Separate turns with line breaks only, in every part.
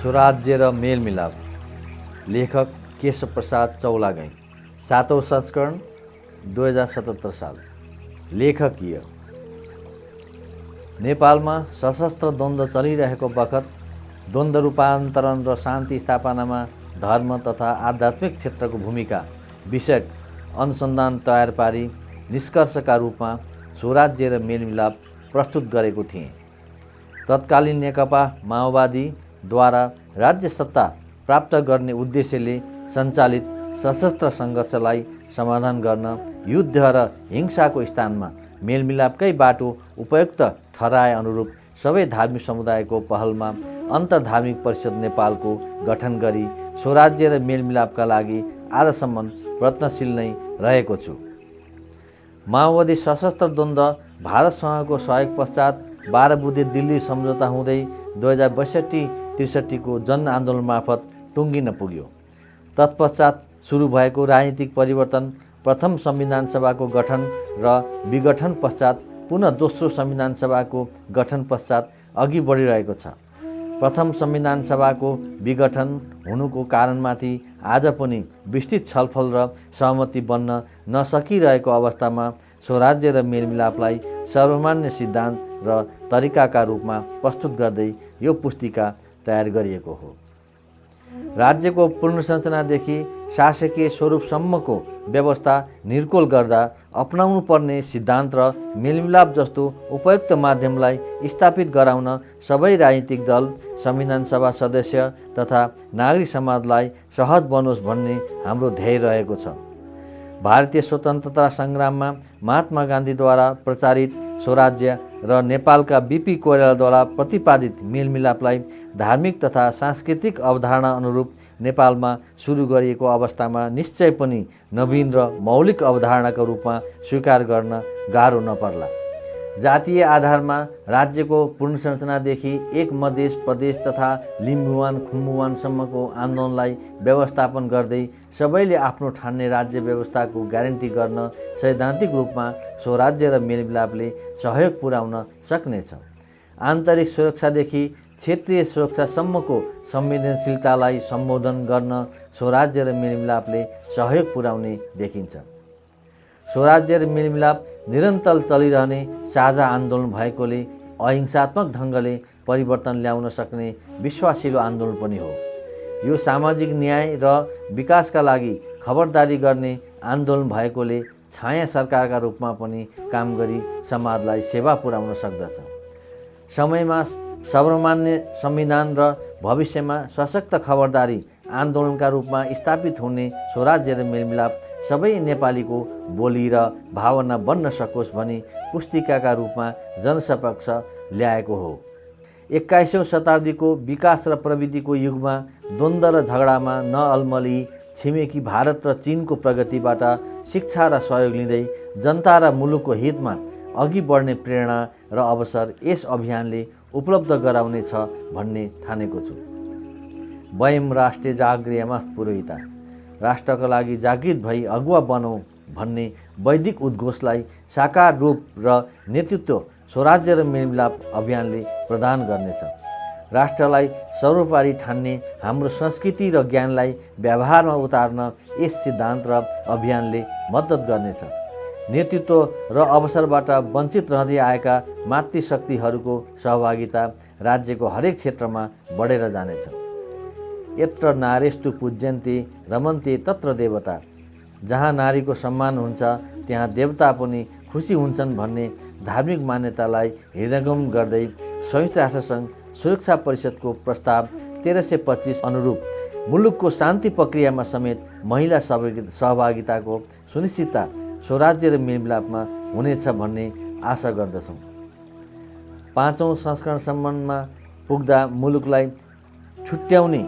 स्वराज्य र मेलमिलाप, लेखक केशव प्रसाद चौलागाई, 7औं संस्करण 2077 साल। लेखकीय नेपालमा सशस्त्र द्वन्द्व चलिरहेको बखत द्वन्द्व रूपान्तरण र शान्ति स्थापनामा धर्म तथा आध्यात्मिक क्षेत्रको भूमिका विषयक अनुसन्धान तयार पारी निष्कर्षका रूपमा स्वराज्य र मेलमिलाप प्रस्तुत गरेको थिएँ। तत्कालीन नेकपा माओवादीद्वारा राज्य सत्ता प्राप्त गर्ने उद्देश्यले सञ्चालित सशस्त्र सङ्घर्षलाई समाधान गर्न युद्ध र हिंसाको स्थानमा मेलमिलापकै बाटो उपयुक्त ठहराए अनुरूप सबै धार्मिक समुदायको पहलमा अन्तर्धार्मिक परिषद नेपालको गठन गरी स्वराज्य र मेलमिलापका लागि आजसम्म प्रयत्नशील नै रहेको छु। माओवादी सशस्त्र द्वन्द्व भारतसँगको सहयोग पश्चात 12 बुँदे दिल्ली सम्झौता हुँदै 2062-63 को जनआन्दोलन मार्फत टुङ्गिन पुग्यो। तत्पश्चात सुरु भएको राजनीतिक परिवर्तन प्रथम संविधान सभाको गठन र विघटन पश्चात पुनः दोस्रो संविधान सभाको गठन पश्चात अघि बढिरहेको छ। प्रथम संविधान सभाको विघटन हुनुको कारणमाथि आज पनि विस्तृत छलफल र सहमति बन्न नसकिरहेको अवस्थामा स्वराज्य र मेलमिलापलाई सर्वमान्य सिद्धान्त र तरिकाका रूपमा प्रस्तुत गर्दै यो पुस्तिका तयार गरिएको हो। राज्यको पुनर्संरचनादेखि शासकीय स्वरूपसम्मको व्यवस्था निर्कोल गर्दा अपनाउनु पर्ने सिद्धान्त र मेलमिलाप जस्तो उपयुक्त माध्यमलाई स्थापित गराउन सबै राजनीतिक दल, संविधान सभा सदस्य तथा नागरिक समाजलाई सहज बनोस् भन्ने हाम्रो ध्येय रहेको छ। भारतीय स्वतन्त्रता सङ्ग्राममा महात्मा गान्धीद्वारा प्रचारित स्वराज्य र नेपालका बीपी कोइरालाद्वारा प्रतिपादित मेलमिलापलाई धार्मिक तथा सांस्कृतिक अवधारणा अनुरूप नेपालमा सुरु गरिएको अवस्थामा निश्चय पनि नवीन र मौलिक अवधारणाका रूपमा स्वीकार गर्न गाह्रो नपर्ला। जातीय आधारमा राज्यको पुनर्संरचनादेखि एक मधेस प्रदेश तथा लिम्बुवान खुम्बुवानसम्मको आन्दोलनलाई व्यवस्थापन गर्दै सबैले आफ्नो ठान्ने राज्य व्यवस्थाको ग्यारेन्टी गर्न सैद्धान्तिक रूपमा स्वराज्य र मेलमिलापले सहयोग पुर्याउन सक्नेछ। आन्तरिक सुरक्षादेखि क्षेत्रीय सुरक्षासम्मको संवेदनशीलतालाई सम्बोधन गर्न स्वराज्य र मेलमिलापले सहयोग पुर्याउने देखिन्छ। स्वराज्य र मेलमिलाप निरन्तर चलिरहने साझा आन्दोलन भएकोले अहिंसात्मक ढङ्गले परिवर्तन ल्याउन सक्ने विश्वासिलो आन्दोलन पनि हो। यो सामाजिक न्याय र विकासका लागि खबरदारी गर्ने आन्दोलन भएकोले छाया सरकारका रूपमा पनि काम गरी समाजलाई सेवा पुर्याउन सक्दछ। समयमा सर्वमान्य संविधान र भविष्यमा सशक्त खबरदारी आन्दोलनका रूपमा स्थापित हुने स्वराज्य र मेलमिलाप सबै नेपालीको बोली र भावना बन्न सकोस् भनी पुस्तिकाका रूपमा जनसमक्ष ल्याएको हो। 21औं शताब्दीको विकास र प्रविधिको युगमा द्वन्द्व र झगडामा नअल्मली छिमेकी भारत र चीनको प्रगतिबाट शिक्षा र सहयोग लिँदै जनता र मुलुकको हितमा अघि बढ्ने प्रेरणा र अवसर यस अभियानले उपलब्ध गराउनेछ भन्ने ठानेको छु। वयम राष्ट्रिय जागृयमा पुरोहिता, राष्ट्रका लागि जागृत भई अगुवा बनौँ भन्ने वैदिक उद्घोषलाई साकार रूप र नेतृत्व स्वराज्य र मेलमिलाप अभियानले प्रदान गर्नेछ। राष्ट्रलाई सर्वोपरि ठान्ने हाम्रो संस्कृति र ज्ञानलाई व्यवहारमा उतार्न यस सिद्धान्त र अभियानले मद्दत गर्नेछ। नेतृत्व र अवसरबाट वञ्चित रहँदै आएका मातृशक्तिहरूको सहभागिता राज्यको हरेक क्षेत्रमा बढेर जानेछ। यत्र नारेस्तु पूज्यन्ते रमन्ते तत्र देवता, जहाँ नारीको सम्मान हुन्छ त्यहाँ देवता पनि खुसी हुन्छन् भन्ने धार्मिक मान्यतालाई हृदयङ्गम गर्दै संयुक्त राष्ट्रसङ्घ सुरक्षा परिषदको प्रस्ताव 1325 अनुरूप मुलुकको शान्ति प्रक्रियामा समेत महिला सहभागिताको सुनिश्चितता स्वराज्य र मेलमिलापमा हुनेछ भन्ने आशा गर्दछौँ। 5औं संस्करणसम्ममा पुग्दा मुलुकलाई छुट्याउने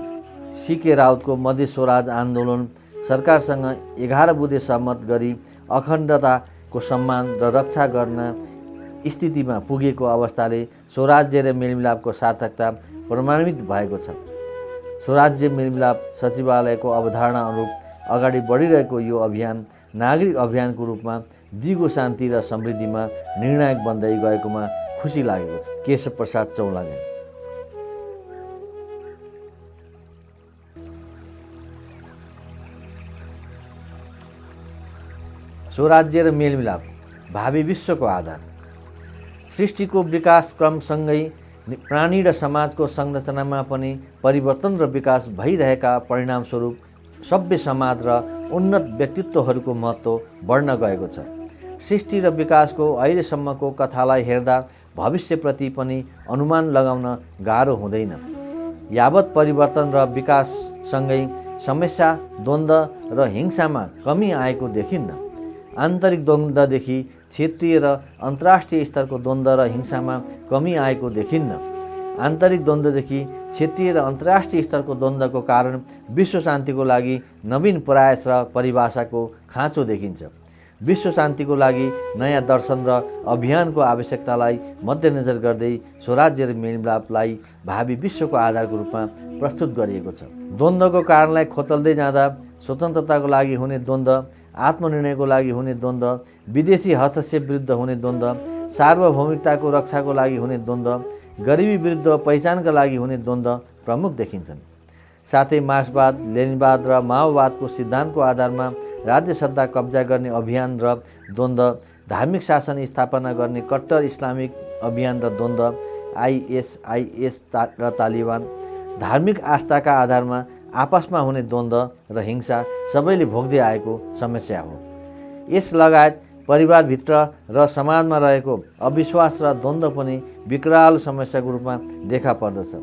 सीके राउतको मधेस स्वराज आन्दोलन सरकारसँग 11 बुँदे सहमत गरी अखण्डताको सम्मान र रक्षा गर्न स्थितिमा पुगेको अवस्थाले स्वराज्य र मेलमिलापको सार्थकता प्रमाणित भएको छ। स्वराज्य मेलमिलाप सचिवालयको अवधारणा अनुरूप अगाडि बढिरहेको यो अभियान नागरिक अभियानको रूपमा दिगो शान्ति र समृद्धिमा निर्णायक बन्दै गएकोमा खुसी लागेको छ। केशव प्रसाद चौलागाई। स्वराज्य र मेलमिलाप भावी विश्वको आधार। सृष्टिको विकास क्रमसँगै प्राणी र समाजको संरचनामा पनि परिवर्तन र विकास भइरहेका परिणामस्वरूप सभ्य समाज र उन्नत व्यक्तित्वहरूको महत्त्व बढ्न गएको छ। सृष्टि र विकासको अहिलेसम्मको कथालाई हेर्दा भविष्यप्रति पनि अनुमान लगाउन गाह्रो हुँदैन। यावत परिवर्तन र विकाससँगै समस्या, द्वन्द्व र हिंसामा कमी आएको देखिन्न। आन्तरिक द्वन्द्वदेखि क्षेत्रीय र अन्तर्राष्ट्रिय स्तरको द्वन्द्व र हिंसामा कमी आएको देखिन्न। आन्तरिक द्वन्द्वदेखि क्षेत्रीय र अन्तर्राष्ट्रिय स्तरको द्वन्द्वको कारण विश्व शान्तिको लागि नवीन प्रयास र परिभाषाको खाँचो देखिन्छ। विश्व शान्तिको लागि नयाँ दर्शन र अभियानको आवश्यकतालाई मध्यनजर गर्दै स्वराज्य र मेलमिलापलाई भावी विश्वको आधारको रूपमा प्रस्तुत गरिएको छ। द्वन्द्वको कारणलाई खोतल्दै जाँदा स्वतन्त्रताको लागि हुने द्वन्द्व, आत्मनिर्णयको लागि हुने द्वन्द्व, विदेशी हस्तक्षेप विरुद्ध हुने द्वन्द्व, सार्वभौमिकताको रक्षाको लागि हुने द्वन्द्व, गरिबी विरुद्ध पहिचानका लागि हुने द्वन्द्व प्रमुख देखिन्छन्। साथै मार्क्सवाद, लेनिनवाद र माओवादको सिद्धान्तको आधारमा राज्य सत्ता कब्जा गर्ने अभियान र द्वन्द्व, धार्मिक शासन स्थापना गर्ने कट्टर इस्लामिक अभियान र द्वन्द्व, आइएसआइएस र तालिबान, धार्मिक आस्थाका आधारमा आपसमा हुने द्वन्द्व र हिंसा सबैले भोग्दै आएको समस्या हो। यस लगायत परिवारभित्र र समाजमा रहेको अविश्वास र द्वन्द्व पनि विकराल समस्याको रूपमा देखा पर्दछ,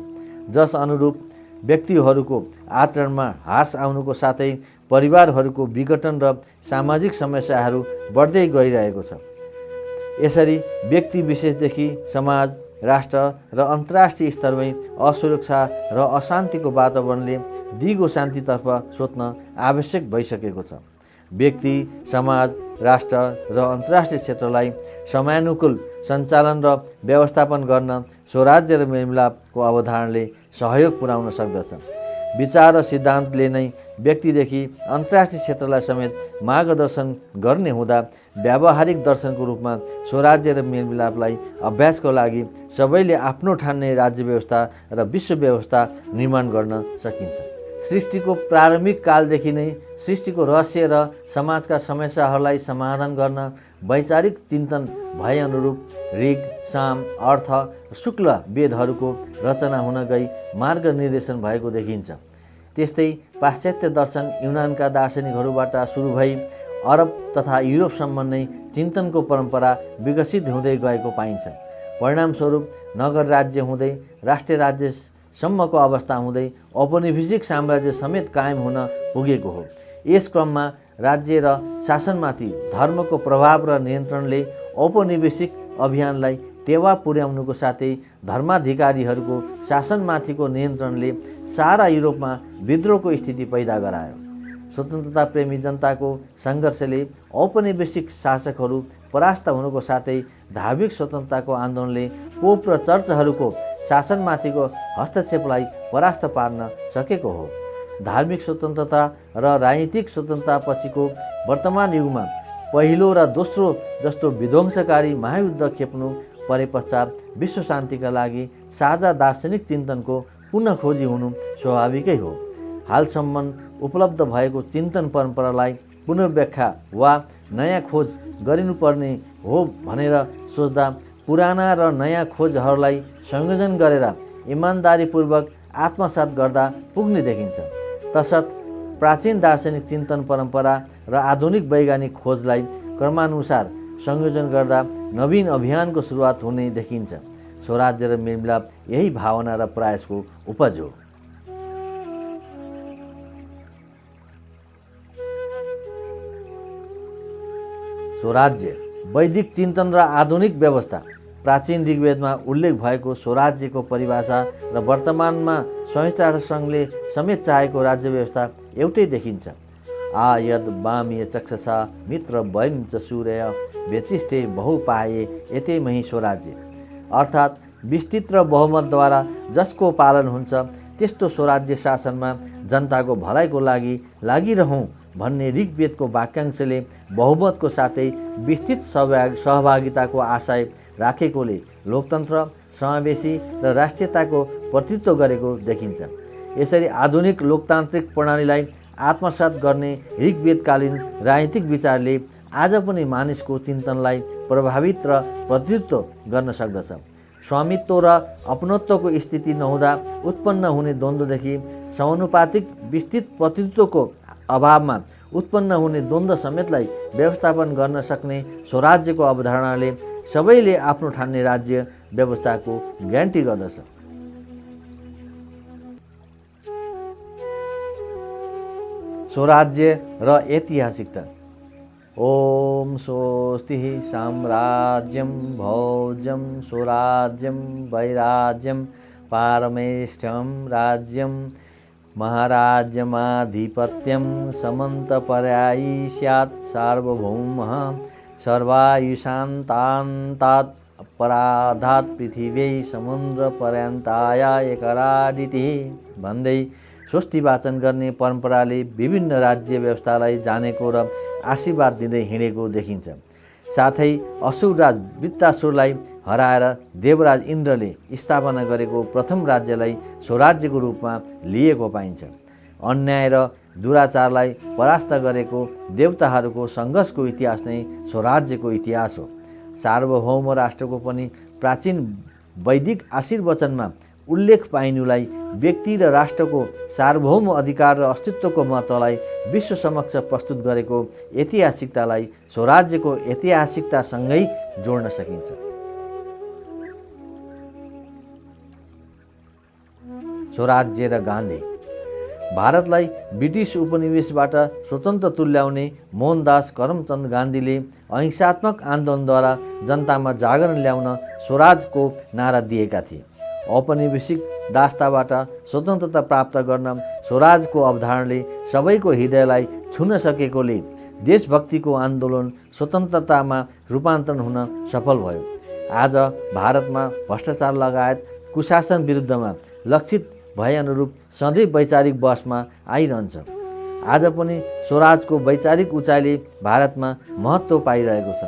जस अनुरूप व्यक्तिहरूको आचरणमा ह्रास आउनुको साथै परिवारहरूको विघटन र सामाजिक समस्याहरू बढ्दै गइरहेको छ। यसरी व्यक्ति विशेषदेखि समाज, राष्ट्र र अन्तर्राष्ट्रिय स्तरमै असुरक्षा र अशान्तिको वातावरणले दिगो शान्तितर्फ सोच्न आवश्यक भइसकेको छ। व्यक्ति, समाज, राष्ट्र र अन्तर्राष्ट्रिय क्षेत्रलाई समयानुकूल सञ्चालन र व्यवस्थापन गर्न स्वराज्य र मेलमिलापको अवधारणाले सहयोग पुर्याउन सक्दछ। विचार र सिद्धान्तले नै व्यक्तिदेखि अन्तर्राष्ट्रिय क्षेत्रलाई समेत मार्गदर्शन गर्ने हुँदा व्यावहारिक दर्शनको रूपमा स्वराज्य र मेलमिलापलाई अभ्यासको लागि सबैले आफ्नो ठान्ने राज्य व्यवस्था र विश्व व्यवस्था निर्माण गर्न सकिन्छ। सृष्टिको प्रारम्भिक कालदेखि नै सृष्टिको रहस्य र समाजका समस्याहरूलाई समाधान गर्न वैचारिक चिन्तन भए अनुरूप ऋग, साम, अर्थ र शुक्ल वेदहरूको रचना हुन गई मार्ग निर्देशन भएको देखिन्छ। त्यस्तै पाश्चात्य दर्शन युनानका दार्शनिकहरूबाट सुरु भई अरब तथा युरोपसम्म नै चिन्तनको परम्परा विकसित हुँदै गएको पाइन्छ। परिणामस्वरूप नगर राज्य हुँदै राष्ट्रिय राज्यसम्मको अवस्था हुँदै औपनिवेशिक साम्राज्य समेत कायम हुन पुगेको हो। यस क्रममा राज्य र शासनमाथि धर्मको प्रभाव र नियन्त्रणले औपनिवेशिक अभियानलाई टेवा पुर्याउनुको साथै धर्माधिकारीहरूको शासनमाथिको नियन्त्रणले सारा युरोपमा विद्रोहको स्थिति पैदा गरायो। स्वतन्त्रता प्रेमी जनताको सङ्घर्षले औपनिवेशिक शासकहरू परास्त हुनुको साथै धार्मिक स्वतन्त्रताको आन्दोलनले पोप र चर्चहरूको शासनमाथिको हस्तक्षेपलाई परास्त पार्न सकेको हो। धार्मिक स्वतन्त्रता र राजनीतिक स्वतन्त्रता पछिको वर्तमान युगमा पहिलो र दोस्रो जस्तो विध्वंसकारी महायुद्ध खेप्नु परे पश्चात विश्व शान्तिका लागि साझा दार्शनिक चिन्तनको पुनः खोजी हुनु स्वाभाविकै हो। हालसम्म उपलब्ध भएको चिन्तन परम्परालाई पुनर्व्याख्या वा नयाँ खोज गरिनुपर्ने हो भनेर सोच्दा पुराना र नयाँ खोजहरूलाई संयोजन गरेर इमान्दारीपूर्वक आत्मसात गर्दा पुग्ने देखिन्छ। तसर्थ प्राचीन दार्शनिक चिन्तन परम्परा र आधुनिक वैज्ञानिक खोजलाई क्रमानुसार संयोजन गर्दा नवीन अभियानको सुरुवात हुने देखिन्छ। स्वराज्य र मेलमिलाप यही भावना र प्रयासको उपज हो। स्वराज्य वैदिक चिन्तन र आधुनिक व्यवस्था। प्राचीन ऋग्वेदमा उल्लेख भएको स्वराज्यको परिभाषा र वर्तमानमा संयुक्त राष्ट्र सङ्घले समेत चाहेको राज्य व्यवस्था एउटै देखिन्छ। आ यद वामीय चक्षसा मित्र वैम च सूर्य व्यचिष्टे बहुपाये यतैमहि स्वराज्य। अर्थात् विस्तृत र बहुमतद्वारा जसको पालन हुन्छ त्यस्तो स्वराज्य शासनमा जनताको भलाइको लागि लागिरहौँ भन्ने ऋग्वेदको वाक्यांशले बहुमतको साथै विस्तृत सहभागिताको आशय राखेकोले लोकतन्त्र, समावेशी र राष्ट्रियताको प्रतिनिधित्व गरेको देखिन्छ। यसरी आधुनिक लोकतान्त्रिक प्रणालीलाई आत्मसात गर्ने ऋग्वेदकालीन राजनीतिक विचारले आज पनि मानिसको चिन्तनलाई प्रभावित र प्रतिनिधित्व गर्न सक्दछ। स्वामित्व र अपनत्वको स्थिति नहुँदा उत्पन्न हुने द्वन्द्वदेखि समानुपातिक विस्तृत प्रतिनिधित्वको अभावमा उत्पन्न हुने द्वन्द्व समेतलाई व्यवस्थापन गर्न सक्ने स्वराज्यको अवधारणाले सबैले आफ्नो ठान्ने राज्य व्यवस्थाको ग्यारेन्टी गर्दछ। स्वराज्य र ऐतिहासिकता। ओम स्वस्ति साम्राज्यम भौजम स्वराज्यम वैराज्यम पारमेष्ठ्यम राज्यम महाराज्यमाधिपत्यम समन्तपर्यायी स्यात् सार्वभौमः सर्वायुषान्तान्तात् अपराधात् पृथिव्यै समुद्रपर्यन्ताय एकराडिति भन्दै स्वस्ति वाचन गर्ने परम्पराले विभिन्न राज्य व्यवस्थालाई जानेको र आशीर्वाद दिँदै हिँडेको देखिन्छ। साथै असुरराज वृत्तासुरलाई हराएर देवराज इन्द्रले स्थापना गरेको प्रथम राज्यलाई स्वराज्यको रूपमा लिएको पाइन्छ। अन्याय र दुराचारलाई परास्त गरेको देवताहरूको सङ्घर्षको इतिहास नै स्वराज्यको इतिहास हो। सार्वभौम राष्ट्रको पनि प्राचीन वैदिक आशीर्वचनमा उल्लेख पाइनुलाई व्यक्ति र राष्ट्रको सार्वभौम अधिकार र अस्तित्वको महत्त्वलाई विश्व समक्ष प्रस्तुत गरेको ऐतिहासिकतालाई स्वराज्यको ऐतिहासिकतासँगै जोड्न सकिन्छ। स्वराज्य र गान्धी। भारतलाई ब्रिटिस उपनिवेशबाट स्वतन्त्र तुल्याउने मोहनदास करमचन्द गान्धीले अहिंसात्मक आन्दोलनद्वारा जनतामा जागरण ल्याउन स्वराजको नारा दिएका थिए। औपनिवेशिक दासताबाट स्वतन्त्रता प्राप्त गर्न स्वराजको अवधारणाले सबैको हृदयलाई छुन सकेकोले देशभक्तिको आन्दोलन स्वतन्त्रतामा रूपान्तरण हुन सफल भयो। आज भारतमा भ्रष्टाचार लगायत कुशासन विरुद्धमा लक्षित भए अनुरूप सधैँ वैचारिक बहसमा आइरहन्छ। आज पनि स्वराजको वैचारिक उचाइले भारतमा महत्त्व पाइरहेको छ।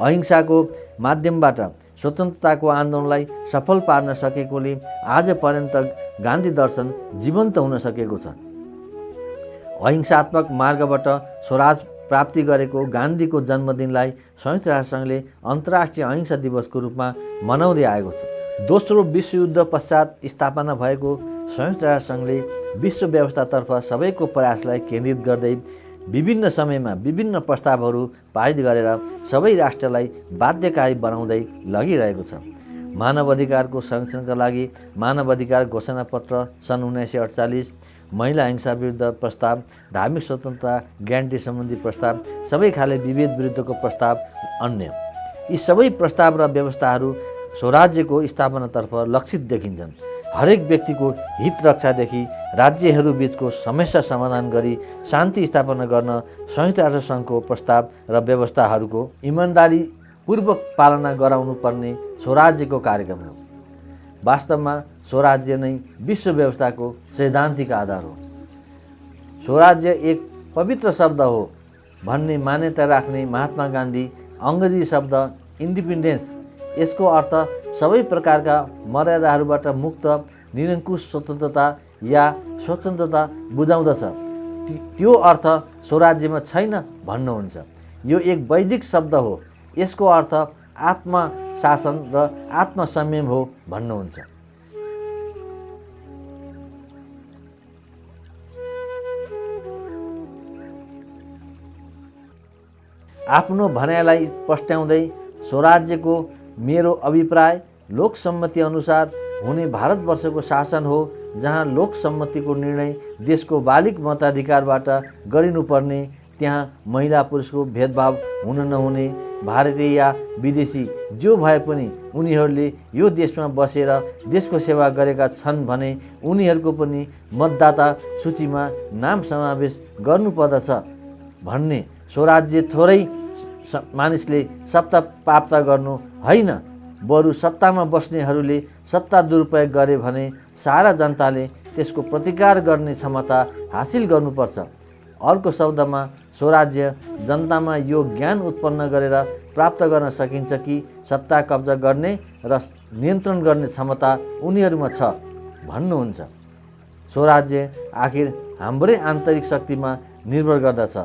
अहिंसाको माध्यमबाट स्वतन्त्रताको आन्दोलनलाई सफल पार्न सकेकोले आज पर्यन्त गान्धी दर्शन जीवन्त हुन सकेको छ। अहिंसात्मक मार्गबाट स्वराज प्राप्ति गरेको गान्धीको जन्मदिनलाई संयुक्त राष्ट्रसङ्घले अन्तर्राष्ट्रिय अहिंसा दिवसको रूपमा मनाउँदै आएको छ। दोस्रो विश्वयुद्ध पश्चात स्थापना भएको संयुक्त राष्ट्रसङ्घले विश्व व्यवस्थातर्फ सबैको प्रयासलाई केन्द्रित गर्दै विभिन्न समयमा विभिन्न प्रस्तावहरू पारित गरेर सबै राष्ट्रलाई बाध्यकारी बनाउँदै लगिरहेको छ। मानव अधिकारको संरक्षणका लागि मानव अधिकार घोषणापत्र सन् 1948, महिला हिंसा विरुद्ध प्रस्ताव, धार्मिक स्वतन्त्रता ग्यारेन्टी सम्बन्धी प्रस्ताव, सबै खाले विभेद विरुद्धको प्रस्ताव, अन्य यी सबै प्रस्ताव र व्यवस्थाहरू स्वराज्यको स्थापनातर्फ लक्षित देखिन्छन्। हरेक व्यक्तिको हित रक्षादेखि राज्यहरू बीचको समस्या समाधान गरी शान्ति स्थापना गर्न संयुक्त राष्ट्रसङ्घको प्रस्ताव र व्यवस्थाहरूको इमान्दारीपूर्वक पालना गराउनु पर्ने स्वराज्यको कार्यक्रम हो। वास्तवमा स्वराज्य नै विश्व व्यवस्थाको सैद्धान्तिक आधार हो। स्वराज्य एक पवित्र शब्द हो भन्ने मान्यता राख्ने महात्मा गान्धी अङ्ग्रेजी शब्द इन्डिपेन्डेन्स, यसको अर्थ सबै प्रकारका मर्यादाहरूबाट मुक्त निरङ्कुश स्वतन्त्रता या स्वतन्त्रता बुझाउँदछ। त्यो अर्थ स्वराज्यमा छैन भन्नुहुन्छ। यो एक वैदिक शब्द हो, यसको अर्थ आत्मशासन र आत्मसंयम हो भन्नुहुन्छ। आफ्नो भनाइलाई प्रस्ट्याउँदै स्वराज्यको मेरो अभिप्राय लोकसम्मति अनुसार हुने भारतवर्षको शासन हो, जहाँ लोकसम्मतिको निर्णय देशको बालिक मताधिकारबाट गरिनुपर्ने, त्यहाँ महिला पुरुषको भेदभाव हुन नहुने, भारतीय या विदेशी जो भए पनि उनीहरूले यो देशमा बसेर देशको सेवा गरेका छन् भने उनीहरूको पनि मतदाता सूचीमा नाम समावेश गर्नुपर्दछ भन्ने स्वराज्य थोरै मानिसले सत्ता प्राप्त गर्नु होइन, बरु सत्तामा बस्नेहरूले सत्ता दुरुपयोग गरे भने सारा जनताले त्यसको प्रतिकार गर्ने क्षमता हासिल गर्नुपर्छ। अर्को शब्दमा स्वराज्य जनतामा यो ज्ञान उत्पन्न गरेर प्राप्त गर्न सकिन्छ कि सत्ता कब्जा गर्ने र नियन्त्रण गर्ने क्षमता उनीहरूमा छ भन्नुहुन्छ। स्वराज्य आखिर हाम्रै आन्तरिक शक्तिमा निर्भर गर्दछ।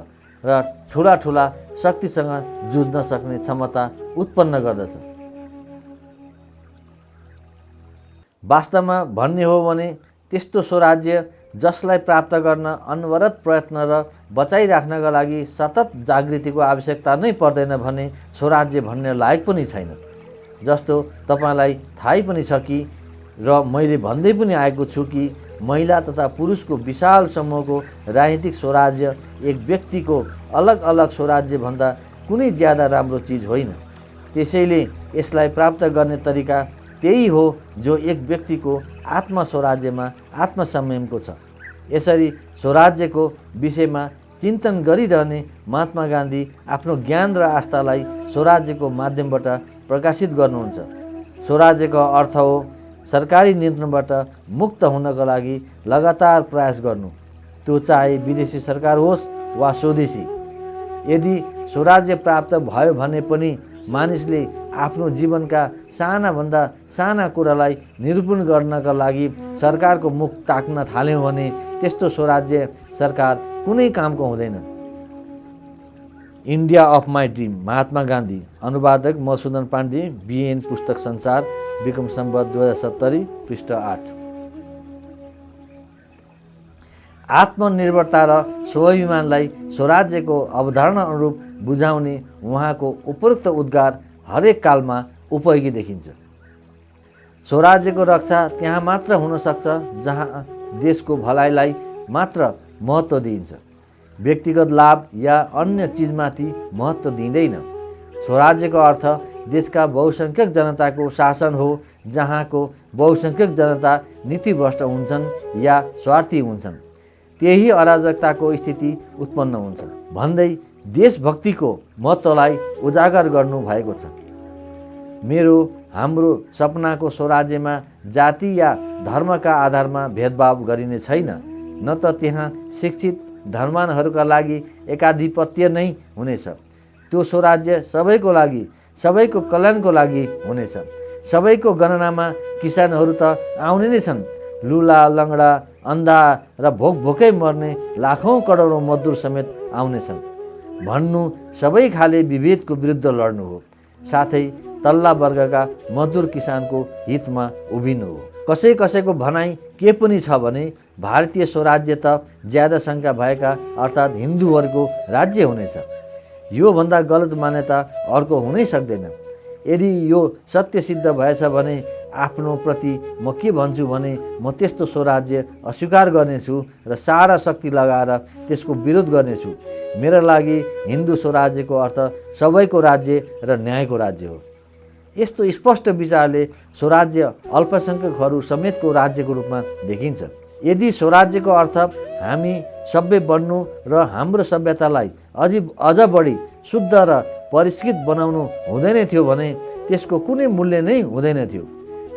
र ठुला ठुला शक्तिसँग जुझ्न सक्ने क्षमता उत्पन्न गर्दछ। वास्तवमा भन्ने हो भने त्यस्तो स्वराज्य जसलाई प्राप्त गर्न अनवरत प्रयत्न र बचाइराख्नका लागि सतत जागृतिको आवश्यकता नै पर्दैन भने स्वराज्य भन्ने लायक पनि छैन। जस्तो तपाईँलाई थाहै पनि छ कि र मैले भन्दै पनि आएको छु कि महिला तथा पुरुषको विशाल समूहको राजनीतिक स्वराज्य एक व्यक्तिको अलग अलग स्वराज्यभन्दा कुनै ज्यादा राम्रो चिज होइन। त्यसैले यसलाई प्राप्त गर्ने तरिका त्यही हो जो एक व्यक्तिको आत्म स्वराज्यमा आत्मसंयमको छ। यसरी स्वराज्यको विषयमा चिन्तन गरिरहने महात्मा गान्धी आफ्नो ज्ञान र आस्थालाई स्वराज्यको माध्यमबाट प्रकाशित गर्नुहुन्छ। स्वराज्यको अर्थ हो सरकारी नियन्त्रणबाट मुक्त हुनका लागि लगातार प्रयास गर्नु, त्यो चाहे विदेशी सरकार होस् वा स्वदेशी। यदि स्वराज्य प्राप्त भयो भने पनि मानिसले आफ्नो जीवनका सानाभन्दा साना कुरालाई निरूपण गर्नका लागि सरकारको मुख ताक्न थाल्यो भने त्यस्तो स्वराज्य सरकार कुनै कामको हुँदैन। India of my dream, Mahatma Gandhi. अनुवादक मधुसूदन पाण्डे, बिएन पुस्तक संसार, विक्रम सम्वत 2070, पृष्ठ 8। आत्मनिर्भरता र स्वाभिमानलाई स्वराज्यको अवधारणा अनुरूप बुझाउने उहाँको उपरोक्त उद्गार हरेक कालमा उपयोगी देखिन्छ। स्वराज्यको रक्षा त्यहाँ मात्र हुन सक्छ जहाँ देशको भलाइलाई मात्र महत्त्व दिइन्छ, व्यक्तिगत लाभ या अन्य चिजमाथि महत्त्व दिँदैन। स्वराज्यको अर्थ देशका बहुसंख्यक जनताको शासन हो, जहाँको बहुसंख्यक जनता नीतिभ्रष्ट हुन्छन् या स्वार्थी हुन्छन्। त्यही अराजकताको स्थिति उत्पन्न हुन्छ भन्दै देशभक्तिको महत्त्वलाई उजागर गर्नु भएको छ। हाम्रो सपनाको स्वराज्यमा जाति या धर्मका आधारमा भेदभाव गरिने छैन, न त त्यहाँ शिक्षित धर्मानहरूका लागि एकाधिपत्य नै हुनेछ। त्यो स्वराज्य सबैको लागि, सबैको कल्याणको लागि हुनेछ। सबैको गणनामा किसानहरू त आउने नै छन्, लुला लङ्गडा अन्धा र भोकै मर्ने लाखौँ करोडौँ मजदुर समेत आउनेछन्। भन्नु सबै खाले विभेदको विरुद्ध लड्नु हो, साथै तल्ला वर्गका मजदुर किसानको हितमा उभिनु हो। कसैको भनाइ के पनि छ भने भारतीय स्वराज्य त ज्यादा सङ्ख्या भएका अर्थात् हिन्दूहरूको राज्य हुनेछ। योभन्दा गलत मान्यता अर्को हुनै सक्दैन। यदि यो सत्य सिद्ध भएछ भने आफ्नो प्रति म के भन्छु भने म त्यस्तो स्वराज्य अस्वीकार गर्नेछु र सारा शक्ति लगाएर त्यसको विरोध गर्नेछु। मेरो लागि हिन्दू स्वराज्यको अर्थ सबैको राज्य र न्यायको राज्य हो। यस्तो स्पष्ट विचारले स्वराज्य अल्पसङ्ख्यकहरू समेतको राज्यको रूपमा देखिन्छ। यदि स्वराज्यको अर्थ हामी सभ्य बन्नु र हाम्रो सभ्यतालाई अझ बढी शुद्ध र परिष्कृत बनाउनु हुँदैन थियो भने त्यसको कुनै मूल्य नै हुँदैन थियो।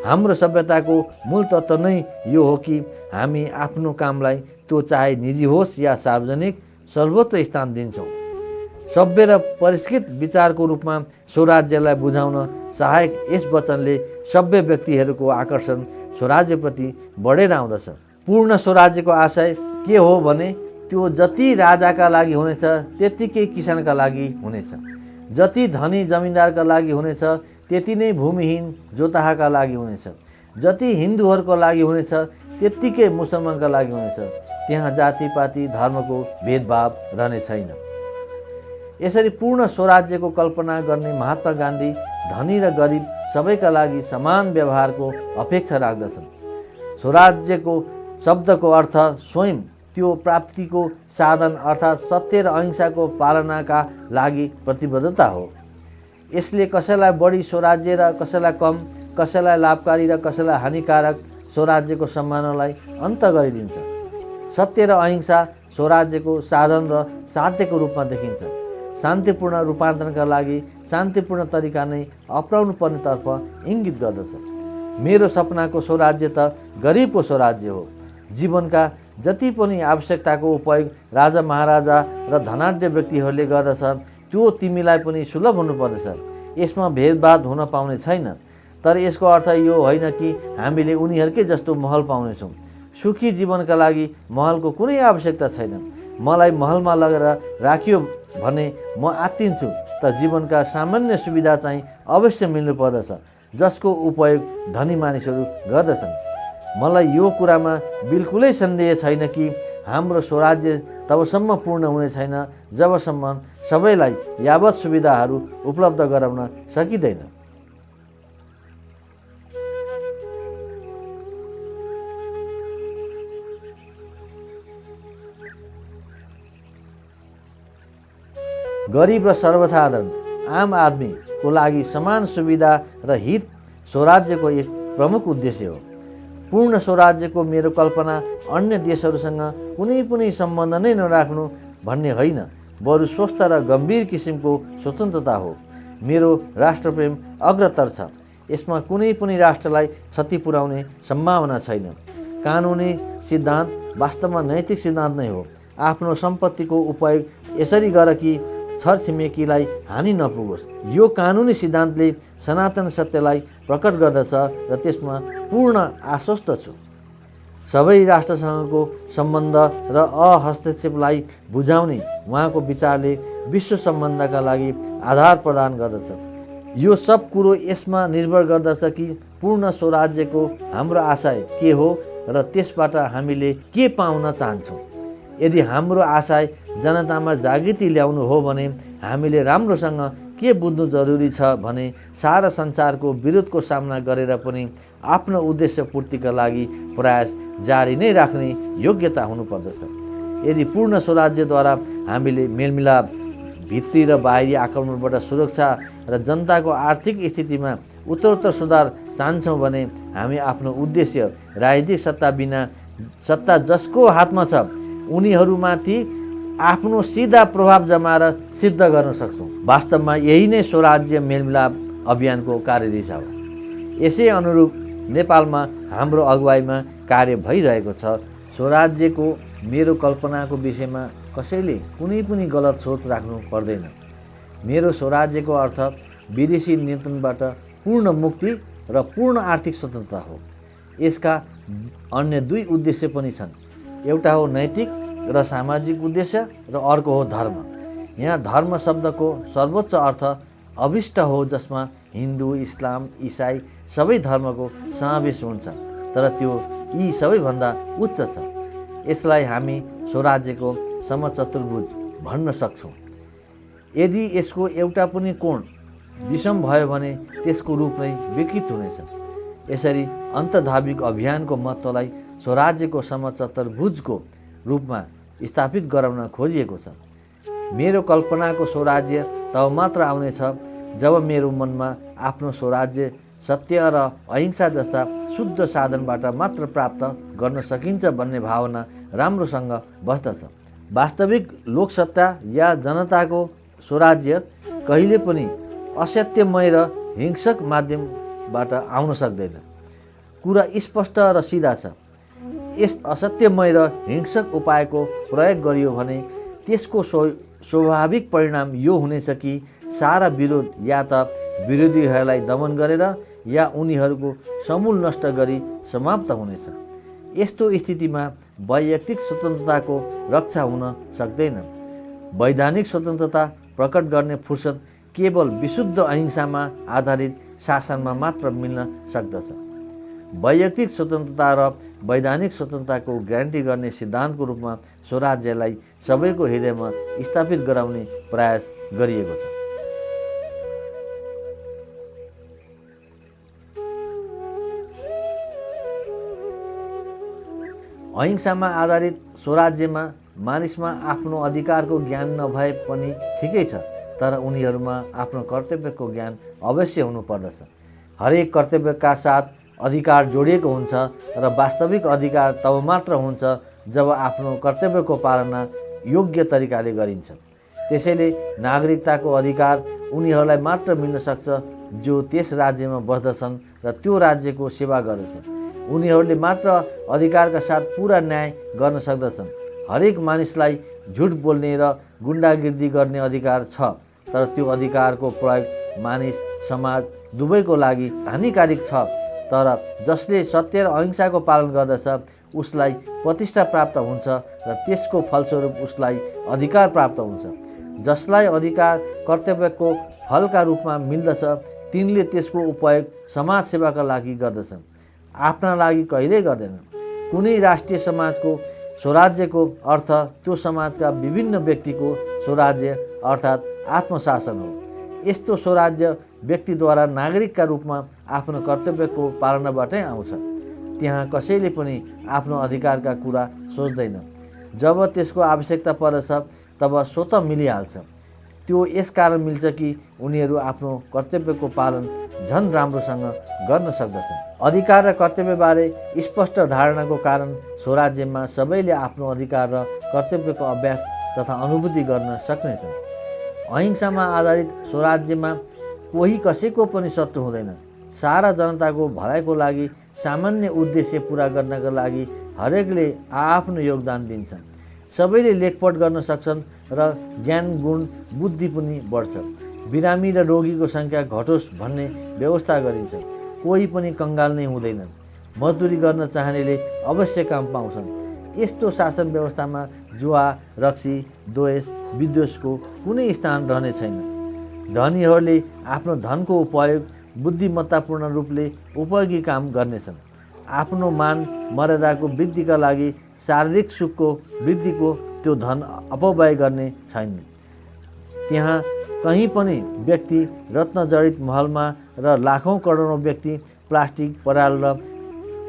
हाम्रो सभ्यताको मूल तत्त्व नै यो हो कि हामी आफ्नो कामलाई, त्यो चाहे निजी होस् या सार्वजनिक, सर्वोच्च स्थान दिन्छौँ। सभ्य र परिष्कृत विचारको रूपमा स्वराज्यलाई बुझाउन सहायक यस वचनले सभ्य व्यक्तिहरूको आकर्षण स्वराज्यप्रति बढेर आउँदछ। पूर्ण स्वराज्यको आशय के हो भने त्यो जति राजाका लागि हुनेछ त्यत्तिकै किसानका लागि हुनेछ, जति धनी जमिनदारका लागि हुनेछ त्यति नै भूमिहीन जोताहाका लागि हुनेछ, जति हिन्दूहरूको लागि हुनेछ त्यत्तिकै मुसलमानका लागि हुनेछ। त्यहाँ जातिपाती धर्मको भेदभाव रहने छैन। यसरी पूर्ण स्वराज्यको कल्पना गर्ने महात्मा गान्धी धनी र गरिब सबैका लागि समान व्यवहारको अपेक्षा राख्दछन्। स्वराज्यको शब्दको अर्थ स्वयं त्यो प्राप्तिको साधन अर्थात् सत्य र अहिंसाको पालनाका लागि प्रतिबद्धता हो। यसले कसैलाई बढी स्वराज्य र कसैलाई कम, कसैलाई लाभकारी र कसैलाई हानिकारक स्वराज्यको सम्मानलाई अन्त गरिदिन्छ। सत्य र अहिंसा स्वराज्यको साधन र साध्यको रूपमा देखिन्छ। शान्तिपूर्ण रूपान्तरणका लागि शान्तिपूर्ण तरिका नै अपनाउनु पर्नेतर्फ इङ्गित गर्दछ। मेरो सपनाको स्वराज्य त गरिबको स्वराज्य हो। जीवनका जति पनि आवश्यकताको उपयोग राजा महाराजा र धनाढ्य व्यक्तिहरूले गर्दछ त्यो तिमीलाई पनि सुलभ हुनुपर्दछ। यसमा भेदभाव हुन पाउने छैन। तर यसको अर्थ यो होइन कि हामीले उनीहरूकै जस्तो महल पाउनेछौँ। सुखी जीवनका लागि महलको कुनै आवश्यकता छैन। मलाई महलमा लगेर राखियो भने म आत्तिन्छु त जीवनका सामान्य सुविधा चाहिँ अवश्य मिल्नु पर्दछ, जसको उपयोग धनी मानिसहरू गर्दछन्। मलाई यो कुरामा बिल्कुलै सन्देह छैन कि हाम्रो स्वराज्य तबसम्म पूर्ण हुने छैन जबसम्म सबैलाई यावत सुविधाहरू उपलब्ध गराउन सकिँदैन। गरिब र सर्वसाधारण आम आदमीको लागि समान सुविधा र हित स्वराज्यको एक प्रमुख उद्देश्य हो। पूर्ण स्वराज्यको मेरो कल्पना अन्य देशहरूसँग कुनै पनि सम्बन्ध नै नराख्नु भन्ने होइन, बरु स्वस्थ र गम्भीर किसिमको स्वतन्त्रता हो। मेरो राष्ट्रप्रेम अग्रतर छ। यसमा कुनै पनि राष्ट्रलाई क्षति पुर्याउने सम्भावना छैन। कानुनी सिद्धान्त वास्तवमा नैतिक सिद्धान्त नै हो। आफ्नो सम्पत्तिको उपयोग यसरी गर कि छरछिमेकीलाई हानि नपुगोस्। यो कानुनी सिद्धान्तले सनातन सत्यलाई प्रकट गर्दछ र त्यसमा पूर्ण आश्वस्त छु। सबै राष्ट्रसँगको सम्बन्ध र हस्तक्षेपलाई बुझाउने उहाँको विचारले विश्व सम्बन्धका लागि आधार प्रदान गर्दछ। यो सब कुरो यसमा निर्भर गर्दछ कि पूर्ण स्वराज्यको हाम्रो आशय के हो र त्यसबाट हामीले के पाउन चाहन्छौँ। यदि हाम्रो आशय जनतामा जागृति ल्याउनु हो भने हामीले राम्रोसँग के बुझ्नु जरुरी छ भने सारा संसारको विरोधको सामना गरेर पनि आफ्नो उद्देश्य पूर्तिका लागि प्रयास जारी नै राख्ने योग्यता हुनुपर्दछ। यदि पूर्ण स्वराज्यद्वारा हामीले मेलमिलाप, भित्री र बाहिरी आक्रमणबाट सुरक्षा र जनताको आर्थिक स्थितिमा उत्तरोत्तर सुधार चाहन्छौँ भने हामी आफ्नो उद्देश्य राजनीतिक सत्ता जसको हातमा छ उनीहरूमाथि आफ्नो सिधा प्रभाव जमाएर सिद्ध गर्न सक्छौँ। वास्तवमा यही नै स्वराज्य मेलमिलाप अभियानको कार्यदिशा हो। यसै अनुरूप नेपालमा हाम्रो अगुवाईमा कार्य भइरहेको छ। स्वराज्यको मेरो कल्पनाको विषयमा कसैले कुनै पनि गलत सोच राख्नु पर्दैन। मेरो स्वराज्यको अर्थ विदेशी नियन्त्रणबाट पूर्ण मुक्ति र पूर्ण आर्थिक स्वतन्त्रता हो। यसका अन्य दुई उद्देश्य पनि छन्। एउटा हो नैतिक र सामाजिक उद्देश्य र अर्को हो धर्म। यहाँ धर्म शब्दको सर्वोच्च अर्थ अभिष्ट हो, जसमा हिन्दू, इस्लाम, इसाई सबै धर्मको समावेश हुन्छ, तर त्यो यी सबैभन्दा उच्च छ। यसलाई हामी स्वराज्यको समचतुर्भुज भन्न सक्छौँ। यदि यसको एउटा पनि कोण विषम भयो भने त्यसको रूप नै विकृत हुनेछ। यसरी अन्तर्धार्मिक अभियानको महत्त्वलाई स्वराज्यको समचतुर्भुजको रूपमा स्थापित गराउन खोजिएको छ। मेरो कल्पनाको स्वराज्य तब मात्र आउनेछ जब मेरो मनमा आफ्नो स्वराज्य सत्य र अहिंसा जस्ता शुद्ध साधनबाट मात्र प्राप्त गर्न सकिन्छ भन्ने भावना राम्रोसँग बस्दछ। वास्तविक लोकसत्ता या जनताको स्वराज्य कहिले पनि असत्यमय र हिंसक माध्यमबाट आउन सक्दैन। कुरा स्पष्ट र सिधा छ। यस असत्यमय र हिंसक उपायको प्रयोग गरियो भने त्यसको स्वाभाविक परिणाम यो हुनेछ कि सारा विरोध या त विरोधीहरूलाई दमन गरेर या उनीहरूको समूल नष्ट गरी समाप्त हुनेछ। यस्तो स्थितिमा वैयक्तिक स्वतन्त्रताको रक्षा हुन सक्दैन। वैधानिक स्वतन्त्रता प्रकट गर्ने फुर्सद केवल विशुद्ध अहिंसामा आधारित शासनमा मात्र मिल्न सक्दछ। वैयक्तिक स्वतन्त्रता र वैधानिक स्वतन्त्रताको ग्यारेन्टी गर्ने सिद्धान्तको रूपमा स्वराज्यलाई सबैको हृदयमा स्थापित गराउने प्रयास गरिएको छ। अहिंसामा आधारित स्वराज्यमा मानिसमा आफ्नो अधिकारको ज्ञान नभए पनि ठिकै छ, तर उनीहरूमा आफ्नो कर्तव्यको ज्ञान अवश्य हुनुपर्दछ। हरेक कर्तव्यका साथ अधिकार जोडिएको हुन्छ र वास्तविक अधिकार तब मात्र हुन्छ जब आफ्नो कर्तव्यको पालना योग्य तरिकाले गरिन्छ। त्यसैले नागरिकताको अधिकार उनीहरूलाई मात्र मिल्न सक्छ जो त्यस राज्यमा बस्दछन् र त्यो राज्यको सेवा गर्दछन्। उनीहरूले मात्र अधिकारका साथ पूरा न्याय गर्न सक्दछन्। हरेक मानिसलाई झुट बोल्ने र गुन्डागिर्दी गर्ने अधिकार छ, तर त्यो अधिकारको प्रयोग मानिस समाज दुवैको लागि हानिकारक छ। तर जसले सत्य र अहिंसाको पालन गर्दछ उसलाई प्रतिष्ठा प्राप्त हुन्छ र त्यसको फलस्वरूप उसलाई अधिकार प्राप्त हुन्छ। जसलाई अधिकार कर्तव्यको फलका रूपमा मिल्दछ तिनले त्यसको उपयोग समाजसेवाका लागि गर्दछन्, आफ्ना लागि कहिल्यै गर्दैनन्। कुनै राष्ट्रिय समाजको स्वराज्यको अर्थ त्यो समाजका विभिन्न व्यक्तिको स्वराज्य अर्थात् आत्मशासन हो। यस्तो स्वराज्य व्यक्तिद्वारा नागरिकका रूपमा आफ्नो कर्तव्यको पालनाबाटै आउँछ। त्यहाँ कसैले पनि आफ्नो अधिकारका कुरा सोच्दैन। जब त्यसको आवश्यकता पर्दछ तब स्वतः मिलिहाल्छ। त्यो यसकारण मिल्छ कि उनीहरू आफ्नो कर्तव्यको पालन झन राम्रोसँग गर्न सक्दछन्। अधिकार र कर्तव्यबारे स्पष्ट धारणाको कारण स्वराज्यमा सबैले आफ्नो अधिकार र कर्तव्यको अभ्यास तथा अनुभूति गर्न सक्नेछन्। अहिंसामा आधारित स्वराज्यमा कोही कसैको पनि शत्रु हुँदैन। सारा जनताको भलाइको लागि सामान्य उद्देश्य पुरा गर्नका लागि हरेकले आफ्नो योगदान दिन्छन्। सबैले लेखपढ गर्न सक्छन् र ज्ञान गुण बुद्धि पनि बढ्छ। बिरामी र रोगीको सङ्ख्या घटोस् भन्ने व्यवस्था गरिन्छ। कोही पनि कङ्गाल नै हुँदैन। मजदुरी गर्न चाहनेले अवश्य काम पाउँछन्। यस्तो शासन व्यवस्थामा जुवा, रक्सी, द्वेष, विद्वेषको कुनै स्थान रहने छैन। धनीहरूले आफ्नो धनको उपयोग बुद्धिमत्तापूर्ण रूपले उपयोगी काम गर्नेछन्। आफ्नो मान मर्यादाको वृद्धिका लागि शारीरिक सुखको वृद्धिको त्यो धन अपव्यय गर्ने छैन। त्यहाँ कहीँ पनि व्यक्ति रत्नजडित महलमा र लाखौँ करोडौँ व्यक्ति प्लास्टिक पराल र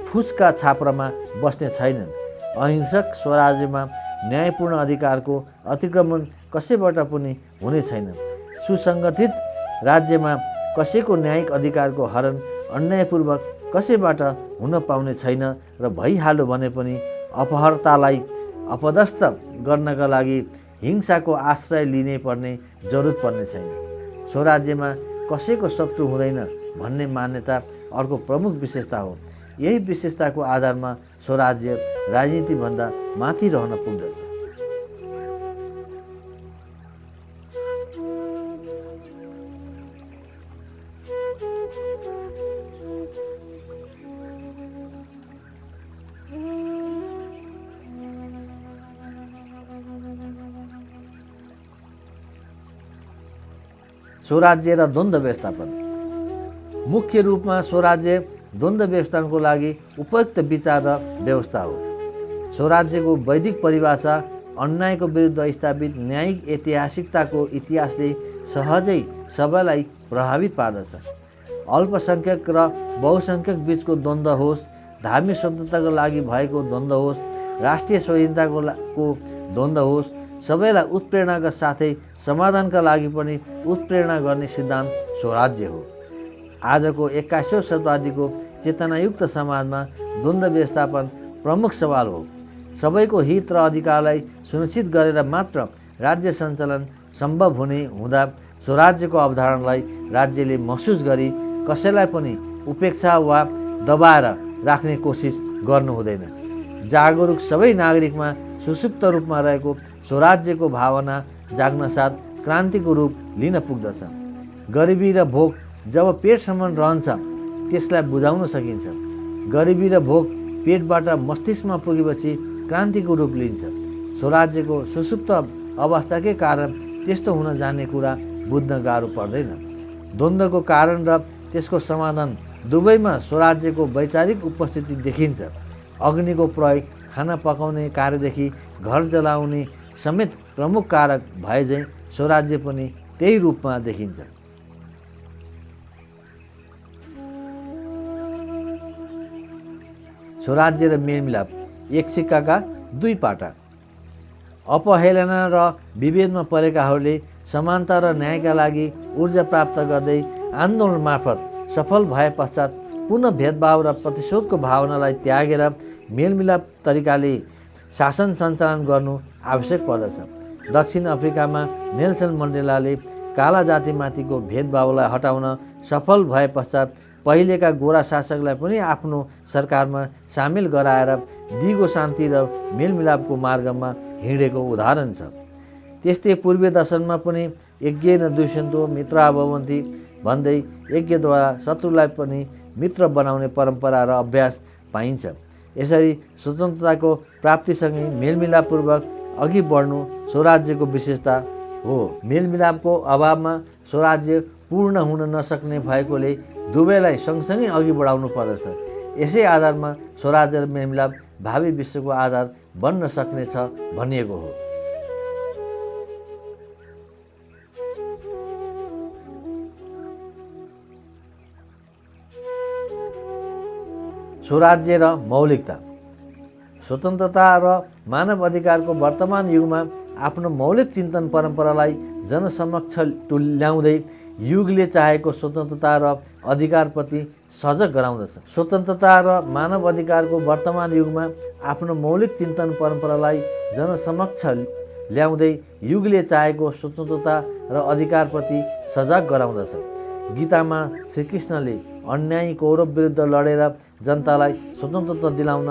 फुसका छाप्रामा बस्ने छैनन्। अहिंसक स्वराज्यमा न्यायपूर्ण अधिकारको अतिक्रमण कसैबाट पनि हुने छैन। सुसङ्गठित राज्यमा कसैको न्यायिक अधिकारको हरण अन्यायपूर्वक कसैबाट हुन पाउने छैन र भइहाल्यो भने पनि अपहर्तालाई अपदस्थ गर्नका लागि हिंसाको आश्रय लिनै पर्ने जरुरत पर्ने छैन। स्वराज्यमा कसैको शत्रु हुँदैन भन्ने मान्यता अर्को प्रमुख विशेषता हो। यही विशेषताको आधारमा स्वराज्य राजनीतिभन्दा माथि रहन पुग्दछ। स्वराज्य र द्वन्द्व व्यवस्थापन। मुख्य रूपमा स्वराज्य द्वन्द्व व्यवस्थापनको लागि उपयुक्त विचार र व्यवस्था हो। स्वराज्यको वैदिक परिभाषा अन्यायको विरुद्ध स्थापित न्यायिक ऐतिहासिकताको इतिहासले सहजै सबैलाई प्रभावित पार्दछ। अल्पसङ्ख्यक र बहुसङ्ख्यक बीचको द्वन्द्व होस्, धार्मिक स्वतन्त्रताको लागि भएको द्वन्द्व होस्, राष्ट्रिय स्वाधीनताको द्वन्द्व होस्, सबैलाई उत्प्रेरणाका साथै समाधानका लागि पनि उत्प्रेरणा गर्ने सिद्धान्त स्वराज्य हो। आजको 21औं शताब्दीको चेतनायुक्त समाजमा द्वन्द्व व्यवस्थापन प्रमुख सवाल हो। सबैको हित र अधिकारलाई सुनिश्चित गरेर मात्र राज्य सञ्चालन सम्भव हुँदा स्वराज्यको अवधारणालाई राज्यले महसुस गरी कसैलाई पनि उपेक्षा वा दबाएर राख्ने कोसिस गर्नु हुँदैन। जागरुक सबै नागरिकमा सुसुप्त रूपमा रहेको स्वराज्यको भावना जाग्न साथ क्रान्तिको रूप लिन पुग्दछ। गरिबी र भोक जब पेटसम्म रहन्छ त्यसलाई बुझाउन सकिन्छ। गरिबी र भोक पेटबाट मस्तिष्कमा पुगेपछि क्रान्तिको रूप लिन्छ। स्वराज्यको सुसुप्त अवस्थाकै कारण त्यस्तो हुन जाने कुरा बुझ्न गाह्रो पर्दैन। द्वन्द्वको कारण र त्यसको समाधान दुवैमा स्वराज्यको वैचारिक उपस्थिति देखिन्छ। अग्निको प्रयोग खाना पकाउने कार्यदेखि घर जलाउने समेत प्रमुख कारक भए झैँ स्वराज्य पनि त्यही रूपमा देखिन्छ। स्वराज्य र मेलमिलाप एक सिक्काका दुई पाटा। अपहेलना र विभेदमा परेकाहरूले समानता र न्यायका लागि ऊर्जा प्राप्त गर्दै आन्दोलन मार्फत सफल भए पश्चात पुनः भेदभाव र प्रतिशोधको भावनालाई त्यागेर मेलमिलाप तरिकाले शासन सञ्चालन गर्नु आवश्यक पर्दछ। दक्षिण अफ्रिकामा नेल्सन मण्डेलाले काला जातिमाथिको भेदभावलाई हटाउन सफल भए पश्चात पहिलेका गोरा शासकलाई पनि आफ्नो सरकारमा सामेल गराएर दिगो शान्ति र मेलमिलापको मार्गमा हिँडेको उदाहरण छ। त्यस्तै पूर्वीय दर्शनमा पनि यज्ञेन द्विषन्तो मित्रा भवन्ति भन्दै यज्ञद्वारा शत्रुलाई पनि मित्र बनाउने परम्परा र अभ्यास पाइन्छ। यसरी स्वतन्त्रताको प्राप्तिसँगै मेलमिलापपूर्वक अघि बढ्नु स्वराज्यको विशेषता हो। मेलमिलापको अभावमा स्वराज्य पूर्ण हुन नसक्ने भएकोले दुवैलाई सँगसँगै अघि बढाउनु पर्दछ। यसै आधारमा स्वराज्य र मेलमिलाप भावी विश्वको आधार बन्न सक्नेछ भनिएको हो। स्वराज्य र मौलिकता। स्वतन्त्रता र मानव अधिकारको वर्तमान युगमा आफ्नो मौलिक चिन्तन परम्परालाई जनसमक्ष ल्याउँदै युगले चाहेको स्वतन्त्रता र अधिकारप्रति सजग गराउँदछ। स्वतन्त्रता र मानव अधिकारको वर्तमान युगमा आफ्नो मौलिक चिन्तन परम्परालाई जनसमक्ष ल्याउँदै युगले चाहेको स्वतन्त्रता र अधिकारप्रति सजग गराउँदछ। गीतामा श्रीकृष्णले अन्यायी कौरव विरुद्ध लडेर जनतालाई स्वतन्त्रता दिलाउन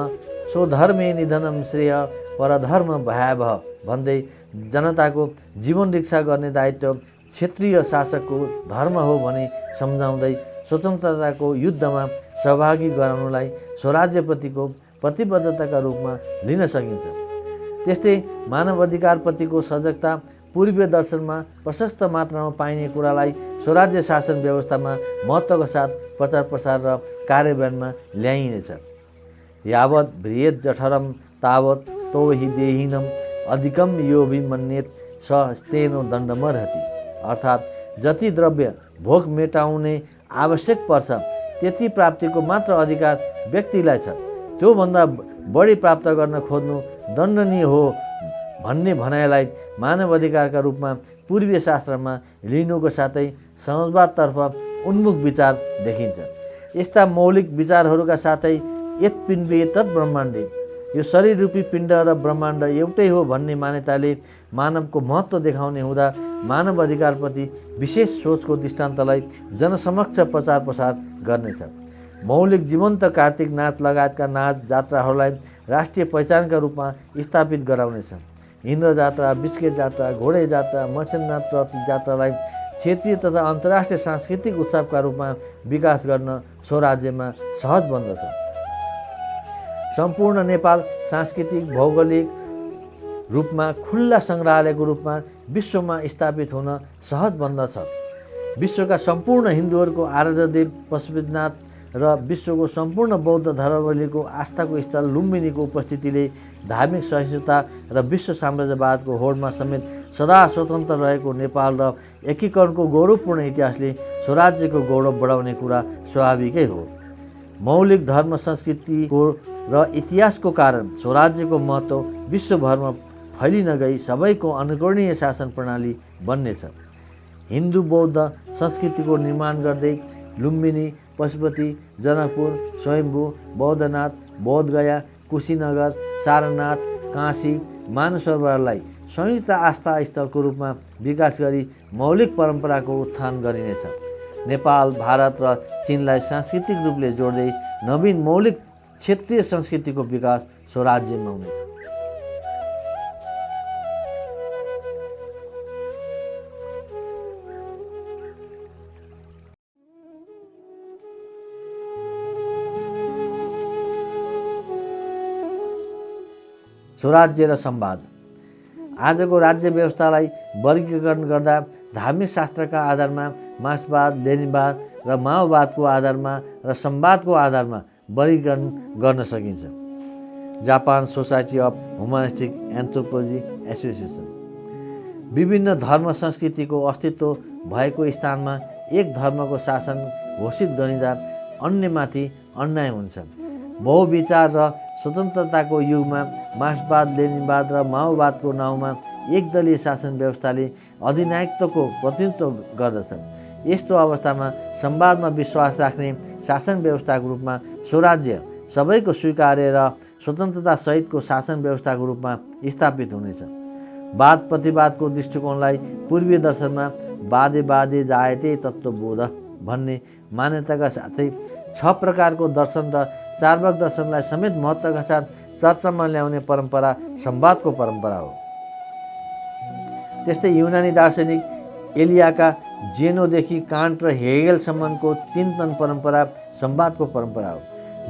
स्वधर्मे निधनम श्रेय परधर्म भयावह भन्दै जनताको जीवन रक्षा गर्ने दायित्व क्षेत्रीय शासकको धर्म हो भनी सम्झाउँदै स्वतन्त्रताको युद्धमा सहभागी गराउनलाई स्वराज्यप्रतिको प्रतिबद्धताका रूपमा लिन सकिन्छ। त्यस्तै मानव अधिकारप्रतिको सजगता पूर्वीय दर्शनमा प्रशस्त मात्रामा पाइने कुरालाई स्वराज्य शासन व्यवस्थामा महत्त्वका साथ प्रचार प्रसार र कार्यान्वयनमा ल्याइनेछ। यावत् भ्रियेत जठरम तावत् स्तौहि देहिनम अधिकम योभिमन्येत स स्तेनो दण्डमर्हति। अर्थात् जति द्रव्य भोक मेटाउने आवश्यक पर्छ त्यति प्राप्तिको मात्र अधिकार व्यक्तिलाई छ। त्योभन्दा बढी प्राप्त गर्न खोज्नु दण्डनीय हो भन्ने भनाइलाई मानव अधिकारका रूपमा पूर्वीय शास्त्रमा लिनुको साथै समाजवादतर्फ उन्मुख विचार देखिन्छ। यस्ता मौलिक विचारहरूका साथै यत पिण्डे तत् ब्रह्माण्डे, यो शरीर रूपी पिण्ड र ब्रह्माण्ड एउटै हो भन्ने मान्यताले मानवको महत्त्व देखाउने हुँदा मानव अधिकारप्रति विशेष सोचको दृष्टान्तलाई जनसमक्ष प्रचार प्रसार गर्नेछ। मौलिक जीवन्त कार्तिक नाच लगायतका नाच जात्राहरूलाई राष्ट्रिय पहिचानका रूपमा स्थापित गराउनेछ। इन्द्र जात्रा, बिस्केट जात्रा, घोडे जात्रा, मत्स्यनाथ रथ जात्रालाई क्षेत्रीय तथा अन्तर्राष्ट्रिय सांस्कृतिक उत्सवका रूपमा विकास गर्न स्वराज्यमा सहज बन्दछ। सम्पूर्ण नेपाल सांस्कृतिक भौगोलिक रूपमा खुल्ला सङ्ग्रहालयको रूपमा विश्वमा स्थापित हुन सहज बन्दछ। विश्वका सम्पूर्ण हिन्दूहरूको आराध्य देव पशुपतिनाथ र विश्वको सम्पूर्ण बौद्ध धर्मावलम्बीको आस्थाको स्थल लुम्बिनीको उपस्थितिले धार्मिक सहिष्णुता र विश्व साम्राज्यवादको होडमा समेत सदा स्वतन्त्र रहेको नेपाल र एकीकरणको गौरवपूर्ण इतिहासले स्वराज्यको गौरव बढाउने कुरा स्वाभाविकै हो। मौलिक धर्म संस्कृतिको र इतिहासको कारण स्वराज्यको महत्त्व विश्वभरमा फैलिन गई सबैको अनुकरणीय शासन प्रणाली बन्नेछ। हिन्दू बौद्ध संस्कृतिको निर्माण गर्दै लुम्बिनी, पशुपति, जनकपुर, स्वयम्भू, बौद्धनाथ, बोधगया, कुशीनगर, सारनाथ, काशी, मानसरोवरलाई संयुक्त आस्था स्थलको रूपमा विकास गरी मौलिक परम्पराको उत्थान गरिनेछ। नेपाल, भारत र चीनलाई सांस्कृतिक रूपले जोड्दै नवीन मौलिक क्षेत्रीय संस्कृतिको विकास स्वराज्यमा हुने। स्वराज्य र संवाद। आजको राज्य व्यवस्थालाई वर्गीकरण गर्दा धार्मिक शास्त्रका आधारमा मार्क्सवाद, लेनिनवाद र माओवादको आधारमा र संवादको आधारमा वर्गीकरण गर्न सकिन्छ। Japan society of humanistic anthropology association. विभिन्न धर्म संस्कृतिको अस्तित्व भएको स्थानमा एक धर्मको शासन घोषित गरिँदा अन्यमाथि अन्याय हुन्छ। बहुविचार र स्वतन्त्रताको युगमा मार्क्सवाद, लेनिनवाद र माओवादको नाउँमा एकदलीय शासन व्यवस्थाले अधिनायकत्वको प्रतिनिधित्व गर्दछ। यस्तो अवस्थामा संवादमा विश्वास राख्ने शासन व्यवस्थाको रूपमा स्वराज्य सबैको स्वीकार्य र स्वतन्त्रता सहितको शासन व्यवस्थाको रूपमा स्थापित हुनेछ। वाद प्रतिवादको दृष्टिकोणलाई पूर्वीय दर्शनमा वादे वादे जायते तत्त्वबोध भन्ने मान्यताका साथै 6 प्रकारको दर्शन र चार्वाक दर्शनलाई समेत महत्त्वका साथ चर्चामा ल्याउने परम्परा संवादको परम्परा हो। त्यस्तै युनानी दार्शनिक एलियाका जेनोदेखि कान्ट र हेगेलसम्मको चिन्तन परम्परा संवादको परम्परा हो,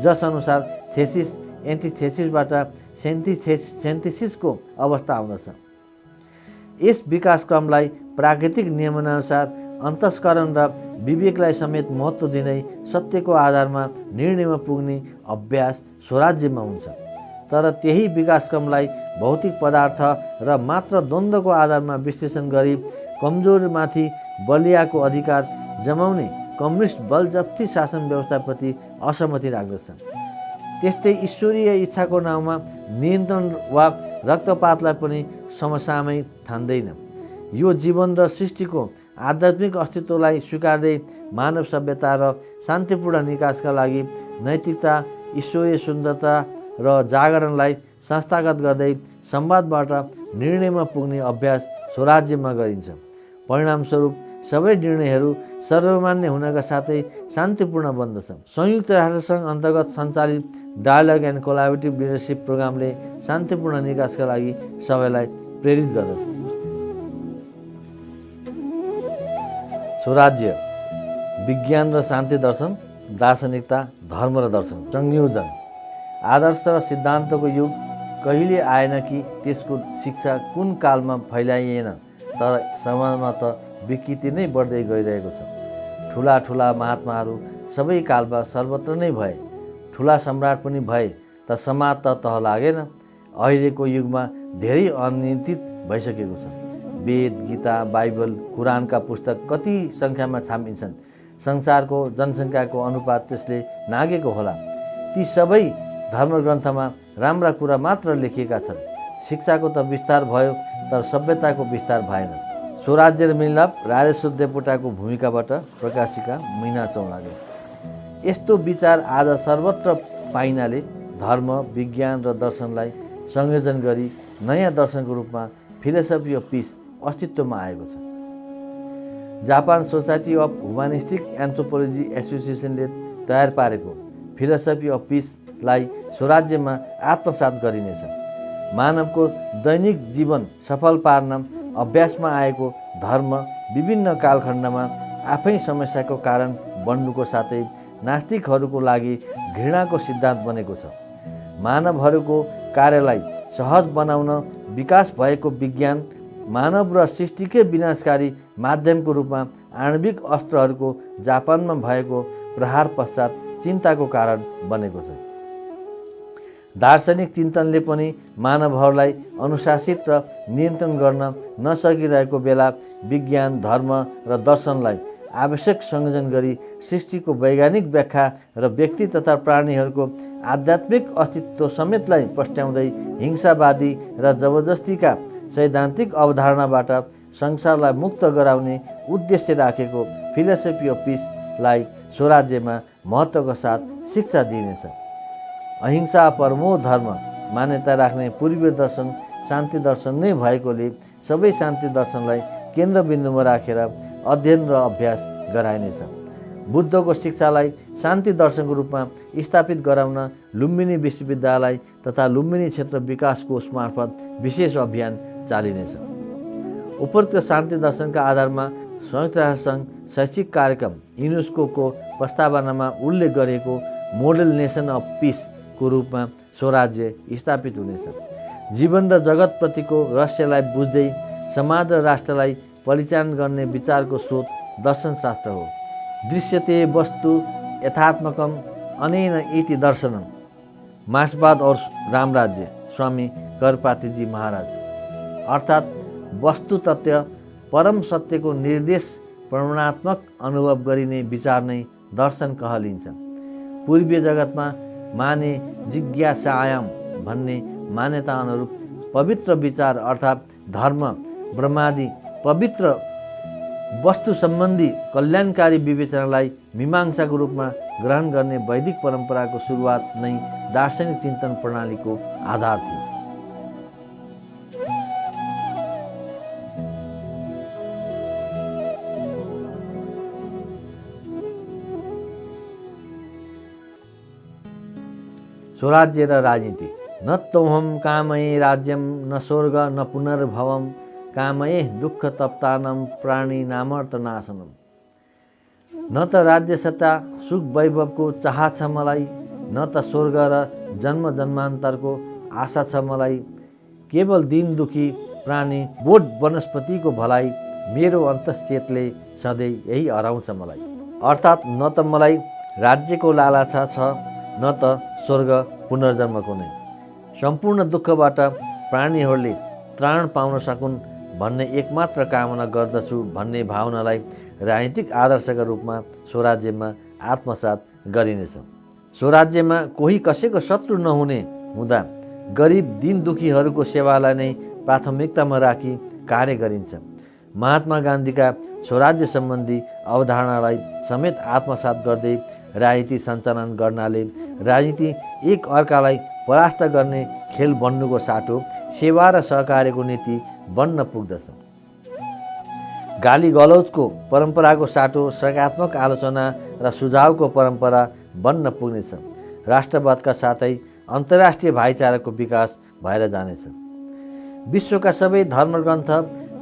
जस अनुसार थेसिस एन्टिथेसिसबाट सेन्थिसिसको अवस्था आउँदछ। यस विकासक्रमलाई प्राकृतिक नियमअनुसार अन्तस्करण र विवेकलाई समेत महत्त्व दिँदै सत्यको आधारमा निर्णयमा पुग्ने अभ्यास स्वराज्यमा हुन्छ। तर त्यही विकासक्रमलाई भौतिक पदार्थ र मात्र द्वन्द्वको आधारमा विश्लेषण गरी कमजोरमाथि बलियाको अधिकार जमाउने कम्युनिस्ट बलजफ्ती शासन व्यवस्थाप्रति असहमति राख्दछ। त्यस्तै ईश्वरीय इच्छाको नाउँमा नियन्त्रण वा रक्तपातलाई पनि समसामयिक ठान्दैन। यो जीवन र सृष्टिको आध्यात्मिक अस्तित्वलाई स्वीकार्दै मानव सभ्यता र शान्तिपूर्ण निकासका लागि नैतिकता, ईश्वरीय सुन्दरता र जागरणलाई संस्थागत गर्दै संवादबाट निर्णयमा पुग्ने अभ्यास स्वराज्यमा गरिन्छ। परिणामस्वरूप सबै निर्णयहरू सर्वमान्य हुनका साथै शान्तिपूर्ण बन्दछ। संयुक्त राष्ट्रसङ्घ अन्तर्गत सञ्चालित डायलग एन्ड कोलाबोरेटिभ लिडरसिप प्रोग्रामले शान्तिपूर्ण निकासका लागि सबैलाई प्रेरित गर्दछ। स्वराज्य, विज्ञान र शान्ति दर्शन, दार्शनिकता, धर्म र दर्शन संयोजन। आदर्श र सिद्धान्तको युग कहिले आएन कि त्यसको शिक्षा कुन कालमा फैलाइएन, तर समाजमा त विकृति नै बढ्दै गइरहेको छ। ठुला ठुला महात्माहरू सबै कालमा सर्वत्र नै भए, ठुला सम्राट पनि भए, त समाज त तह लागेन। अहिलेको युगमा धेरै अनियन्त्रित भइसकेको छ। वेद, गीता, बाइबल, कुरानका पुस्तक कति सङ्ख्यामा छापिन्छन्। संसारको जनसङ्ख्याको अनुपात त्यसले नागेको होला। ती सबै धर्मग्रन्थमा राम्रा कुरा मात्र लेखिएका छन्। शिक्षाको त विस्तार भयो, तर सभ्यताको विस्तार भएन। स्वराज्य र मिलनाप, राजेश्वर देवकोटाको भूमिकाबाट प्रकाशिका मैना चौलागे। यस्तो विचार आज सर्वत्र पाइनाले धर्म, विज्ञान र दर्शनलाई संयोजन गरी नयाँ दर्शनको रूपमा फिलोसफी अफ पिस अस्तित्वमा आएको छ। Japan society of humanistic anthropology एसोसिएसनले तयार पारेको फिलोसफी अफ पिसलाई स्वराज्यमा आत्मसात गरिनेछ। मानवको दैनिक जीवन सफल पार्न अभ्यासमा आएको धर्म विभिन्न कालखण्डमा आफै समस्याको कारण बन्नुको साथै नास्तिकहरूको लागि घृणाको सिद्धान्त बनेको छ। मानवहरूको कार्यलाई सहज बनाउन विकास भएको विज्ञान मानव र सृष्टिकै विनाशकारी माध्यमको रूपमा आणविक अस्त्रहरूको जापानमा भएको प्रहार पश्चात चिन्ताको कारण बनेको छ। दार्शनिक चिन्तनले पनि मानवहरूलाई अनुशासित र नियन्त्रण गर्न नसकिरहेको बेला विज्ञान, धर्म र दर्शनलाई आवश्यक संयोजन गरी सृष्टिको वैज्ञानिक व्याख्या र व्यक्ति तथा प्राणीहरूको आध्यात्मिक अस्तित्व समेतलाई पस्ट्याउँदै हिंसावादी र जबरजस्तीका सैद्धान्तिक अवधारणाबाट संसारलाई मुक्त गराउने उद्देश्य राखेको फिलोसफी अफ पिसलाई स्वराज्यमा महत्त्वका साथ शिक्षा दिइनेछ। अहिंसा, परमो धर्म मान्यता राख्ने पूर्वीय दर्शन शान्ति दर्शन नै भएकोले सबै शान्ति दर्शनलाई केन्द्रबिन्दुमा राखेर अध्ययन र अभ्यास गराइनेछ। बुद्धको शिक्षालाई शान्ति दर्शनको रूपमा स्थापित गराउन लुम्बिनी विश्वविद्यालय तथा लुम्बिनी क्षेत्र विकास कोष मार्फत विशेष अभियान चालिनेछ। उपरोक्त शान्ति दर्शनका आधारमा संयुक्त राष्ट्रसङ्घ शैक्षिक कार्यक्रम युनेस्को प्रस्तावनामा उल्लेख गरेको मोडल नेसन अफ पिसको रूपमा स्वराज्य स्थापित हुनेछ। जीवन र जगतप्रतिको रहस्यलाई बुझ्दै समाज र राष्ट्रलाई परिचालन गर्ने विचारको स्रोत दर्शनशास्त्र हो। दृश्यते वस्तु यथात्मकम अनेन इति दर्शनम, मार्क्सवाद और रामराज्य, स्वामी करपात्रीजी महाराज। अर्थात् वस्तु तत्त्व परम सत्यको निर्देश प्रमाणात्मक अनुभव गरिने विचार नै दर्शन कहलिन्छ। पूर्वीय जगतमा माने जिज्ञासायाम भन्ने मान्यता अनुरूप पवित्र विचार अर्थात् धर्म, ब्रह्मादि पवित्र वस्तु सम्बन्धी कल्याणकारी विवेचनालाई मीमांसाको रूपमा ग्रहण गर्ने वैदिक परम्पराको सुरुवात नै दार्शनिक चिन्तन प्रणालीको आधार थियो। स्वराज्य र राजनीति। न तोहम कामये राज्यम न स्वर्ग न पुनर्भवम कामये दुःख तप्तानम प्राणी नामर्थ नाशनम। न त राज्य सत्ता सुख वैभवको चाह छ मलाई, न त स्वर्ग र जन्म जन्मान्तरको आशा छ मलाई। केवल दीन दुखी प्राणी, बोट वनस्पतिको भलाइ मेरो अन्तश्चेतले सधैँ यही हराउँछ मलाई। अर्थात् न त मलाई राज्यको लालसा छ न त स्वर्ग पुनर्जन्मको नै। सम्पूर्ण दुःखबाट प्राणीहरूले त्राण पाउन सकुन् भन्ने एकमात्र कामना गर्दछु भन्ने भावनालाई राजनीतिक आदर्शका रूपमा स्वराज्यमा आत्मसात गरिनेछ। स्वराज्यमा कोही कसैको शत्रु नहुने हुँदा गरिब दीन दुखीहरूको सेवालाई नै प्राथमिकतामा राखी कार्य गरिन्छ। महात्मा गान्धीका स्वराज्य सम्बन्धी अवधारणालाई समेत आत्मसात गर्दै राजनीति सञ्चालन गर्नाले राजनीति एक अर्कालाई परास्त गर्ने खेल बन्नुको साटो सेवा र सहकार्यको नीति बन्न पुग्दछ। गाली गलौजको परम्पराको साटो सकारात्मक आलोचना र सुझावको परम्परा बन्न पुग्नेछ। राष्ट्रवादका साथै अन्तर्राष्ट्रिय भाइचाराको विकास भएर जानेछ। विश्वका सबै धर्मग्रन्थ,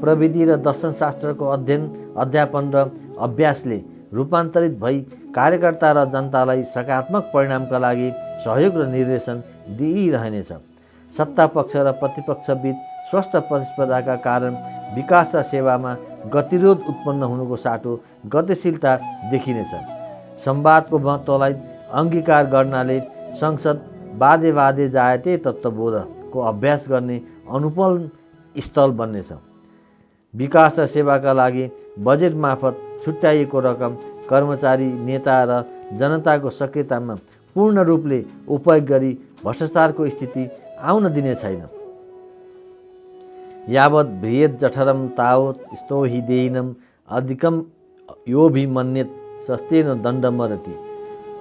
प्रविधि र दर्शनशास्त्रको अध्ययन, अध्यापन र अभ्यासले रूपान्तरित भई कार्यकर्ता र जनतालाई सकारात्मक परिणामका लागि सहयोग र निर्देशन दिइरहनेछ। सत्ता पक्ष र प्रतिपक्षबीच स्वस्थ प्रतिस्पर्धाका कारण विकास र सेवामा गतिरोध उत्पन्न हुनुको साटो गतिशीलता देखिनेछ। संवादको महत्त्वलाई अङ्गीकार गर्नाले संसद वादे वादे जायते तत्त्वबोधको अभ्यास गर्ने अनुकूल स्थल बन्नेछ। विकास र सेवाका लागि बजेट मार्फत छुट्याइएको रकम कर्मचारी, नेता र जनताको सक्रियतामा पूर्ण रूपले उपयोग गरी भ्रष्टाचारको स्थिति आउन दिने छैन। यावत् बृहत् जठरम तावत् स्तौहि देहिनम अधिकम योभिमन्येत सस्तेन दण्डमरति।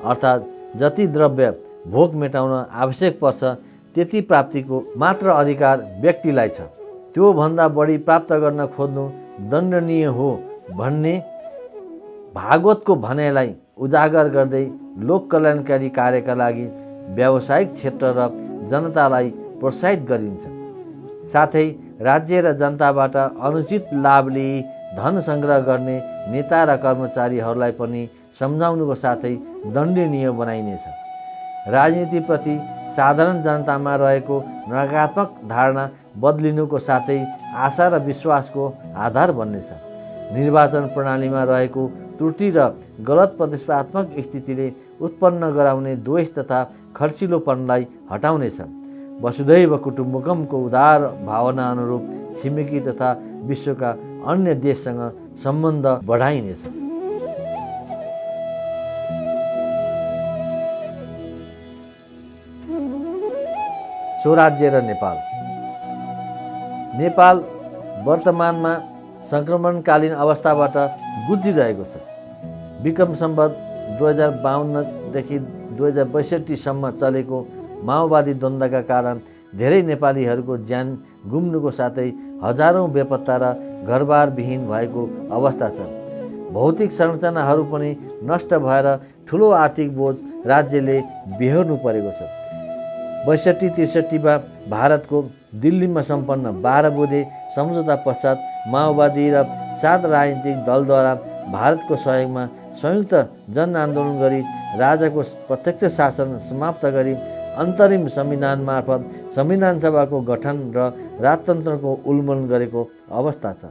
अर्थात् जति द्रव्य भोक मेटाउन आवश्यक पर्छ त्यति प्राप्तिको मात्र अधिकार व्यक्तिलाई छ। त्योभन्दा बढी प्राप्त गर्न खोज्नु दण्डनीय हो भन्ने भागवतको भनाइलाई उजागर गर्दै लोक कल्याणकारी कार्यका लागि व्यावसायिक क्षेत्र र जनतालाई प्रोत्साहित गरिन्छ। साथै राज्य र जनताबाट अनुचित लाभ लिई धन सङ्ग्रह गर्ने नेता र कर्मचारीहरूलाई पनि सम्झाउनुको साथै दण्डनीय बनाइनेछ। राजनीतिप्रति साधारण जनतामा रहेको नकारात्मक धारणा बदलिनुको साथै आशा र विश्वासको आधार बन्नेछ। निर्वाचन प्रणालीमा रहेको त्रुटि र गलत प्रतिस्पर्धात्मक स्थितिले उत्पन्न गराउने द्वेष तथा खर्चिलोपनलाई हटाउनेछ। वसुधैव कुटुम्बकमको उदार भावना अनुरूप छिमेकी तथा विश्वका अन्य देशसँग सम्बन्ध बढाइनेछ। स्वराज्य र नेपाल। नेपाल वर्तमानमा सङ्क्रमणकालीन अवस्थाबाट गुज्रिरहेको छ। विक्रम सम्वत 2052देखि 2062सम्म चलेको माओवादी द्वन्द्वका कारण धेरै नेपालीहरूको ज्यान गुम्नुको साथै हजारौँ बेपत्ता र घरबारविहीन भएको अवस्था छ। भौतिक संरचनाहरू पनि नष्ट भएर ठुलो आर्थिक बोझ राज्यले बेहोर्नु परेको छ। 62-63मा भारतको दिल्लीमा सम्पन्न 12 बुँदे सम्झौता पश्चात माओवादी र 7 राजनीतिक दलद्वारा भारतको सहयोगमा संयुक्त जनआन्दोलन गरी राजाको प्रत्यक्ष शासन समाप्त गरी अन्तरिम संविधान मार्फत संविधान सभाको गठन र राजतन्त्रको उन्मूलन गरेको अवस्था छ।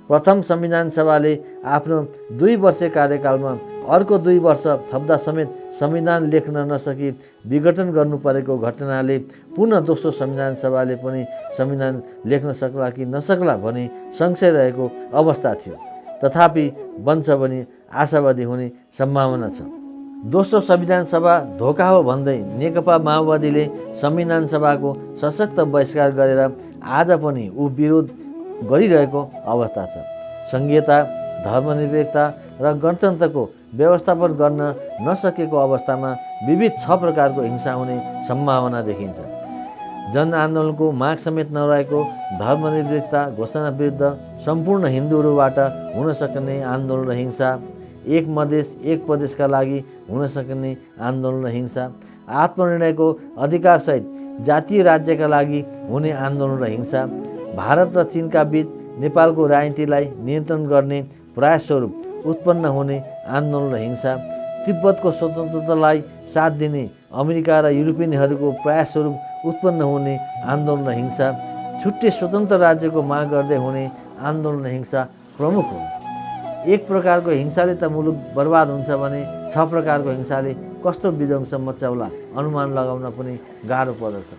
प्रथम संविधान सभाले आफ्नो 2 वर्ष कार्यकालमा अर्को 2 वर्ष थप्दा समेत संविधान लेख्न नसकी विघटन गर्नु परेको घटनाले पुनः दोस्रो संविधान सभाले पनि संविधान लेख्न सक्ला कि नसक्ला भनी संशय रहेको अवस्था थियो। तथापि बन्छ भने आशावादी हुने सम्भावना छ। दोस्रो संविधान सभा धोका हो भन्दै नेकपा माओवादीले संविधान सभाको सशक्त बहिष्कार गरेर आज पनि ऊ विरोध गरिरहेको अवस्था छ। संघीयता, धर्मनिरपेक्षता र गणतन्त्रको व्यवस्थापन गर्न नसकेको अवस्थामा विविध 6 प्रकारको हिंसा हुने सम्भावना देखिन्छ। जनआन्दोलनको माग समेत नरहेको धर्मनिरपेक्षता घोषणा विरुद्ध सम्पूर्ण हिन्दूहरूबाट हुन सक्ने आन्दोलन र हिंसा, एक मधेस एक प्रदेशका लागि हुन सक्ने आन्दोलन र हिंसा, आत्मनिर्णयको अधिकारसहित जातीय राज्यका लागि हुने आन्दोलन र हिंसा, भारत र चीनका बीच नेपालको राजनीतिलाई नियन्त्रण गर्ने प्रयास स्वरूप उत्पन्न हुने आन्दोलन र हिंसा, तिब्बतको स्वतन्त्रतालाई साथ दिने अमेरिका र युरोपियनहरूको प्रयास स्वरूप उत्पन्न हुने आन्दोलन र हिंसा, छुट्टै स्वतन्त्र राज्यको माग गर्दै हुने आन्दोलन हिंसा प्रमुख हुन्। एक प्रकारको हिंसाले त मुलुक बर्बाद हुन्छ भने 6 प्रकारको हिंसाले कस्तो विध्वंस मचाउला अनुमान लगाउन पनि गाह्रो पर्दछ।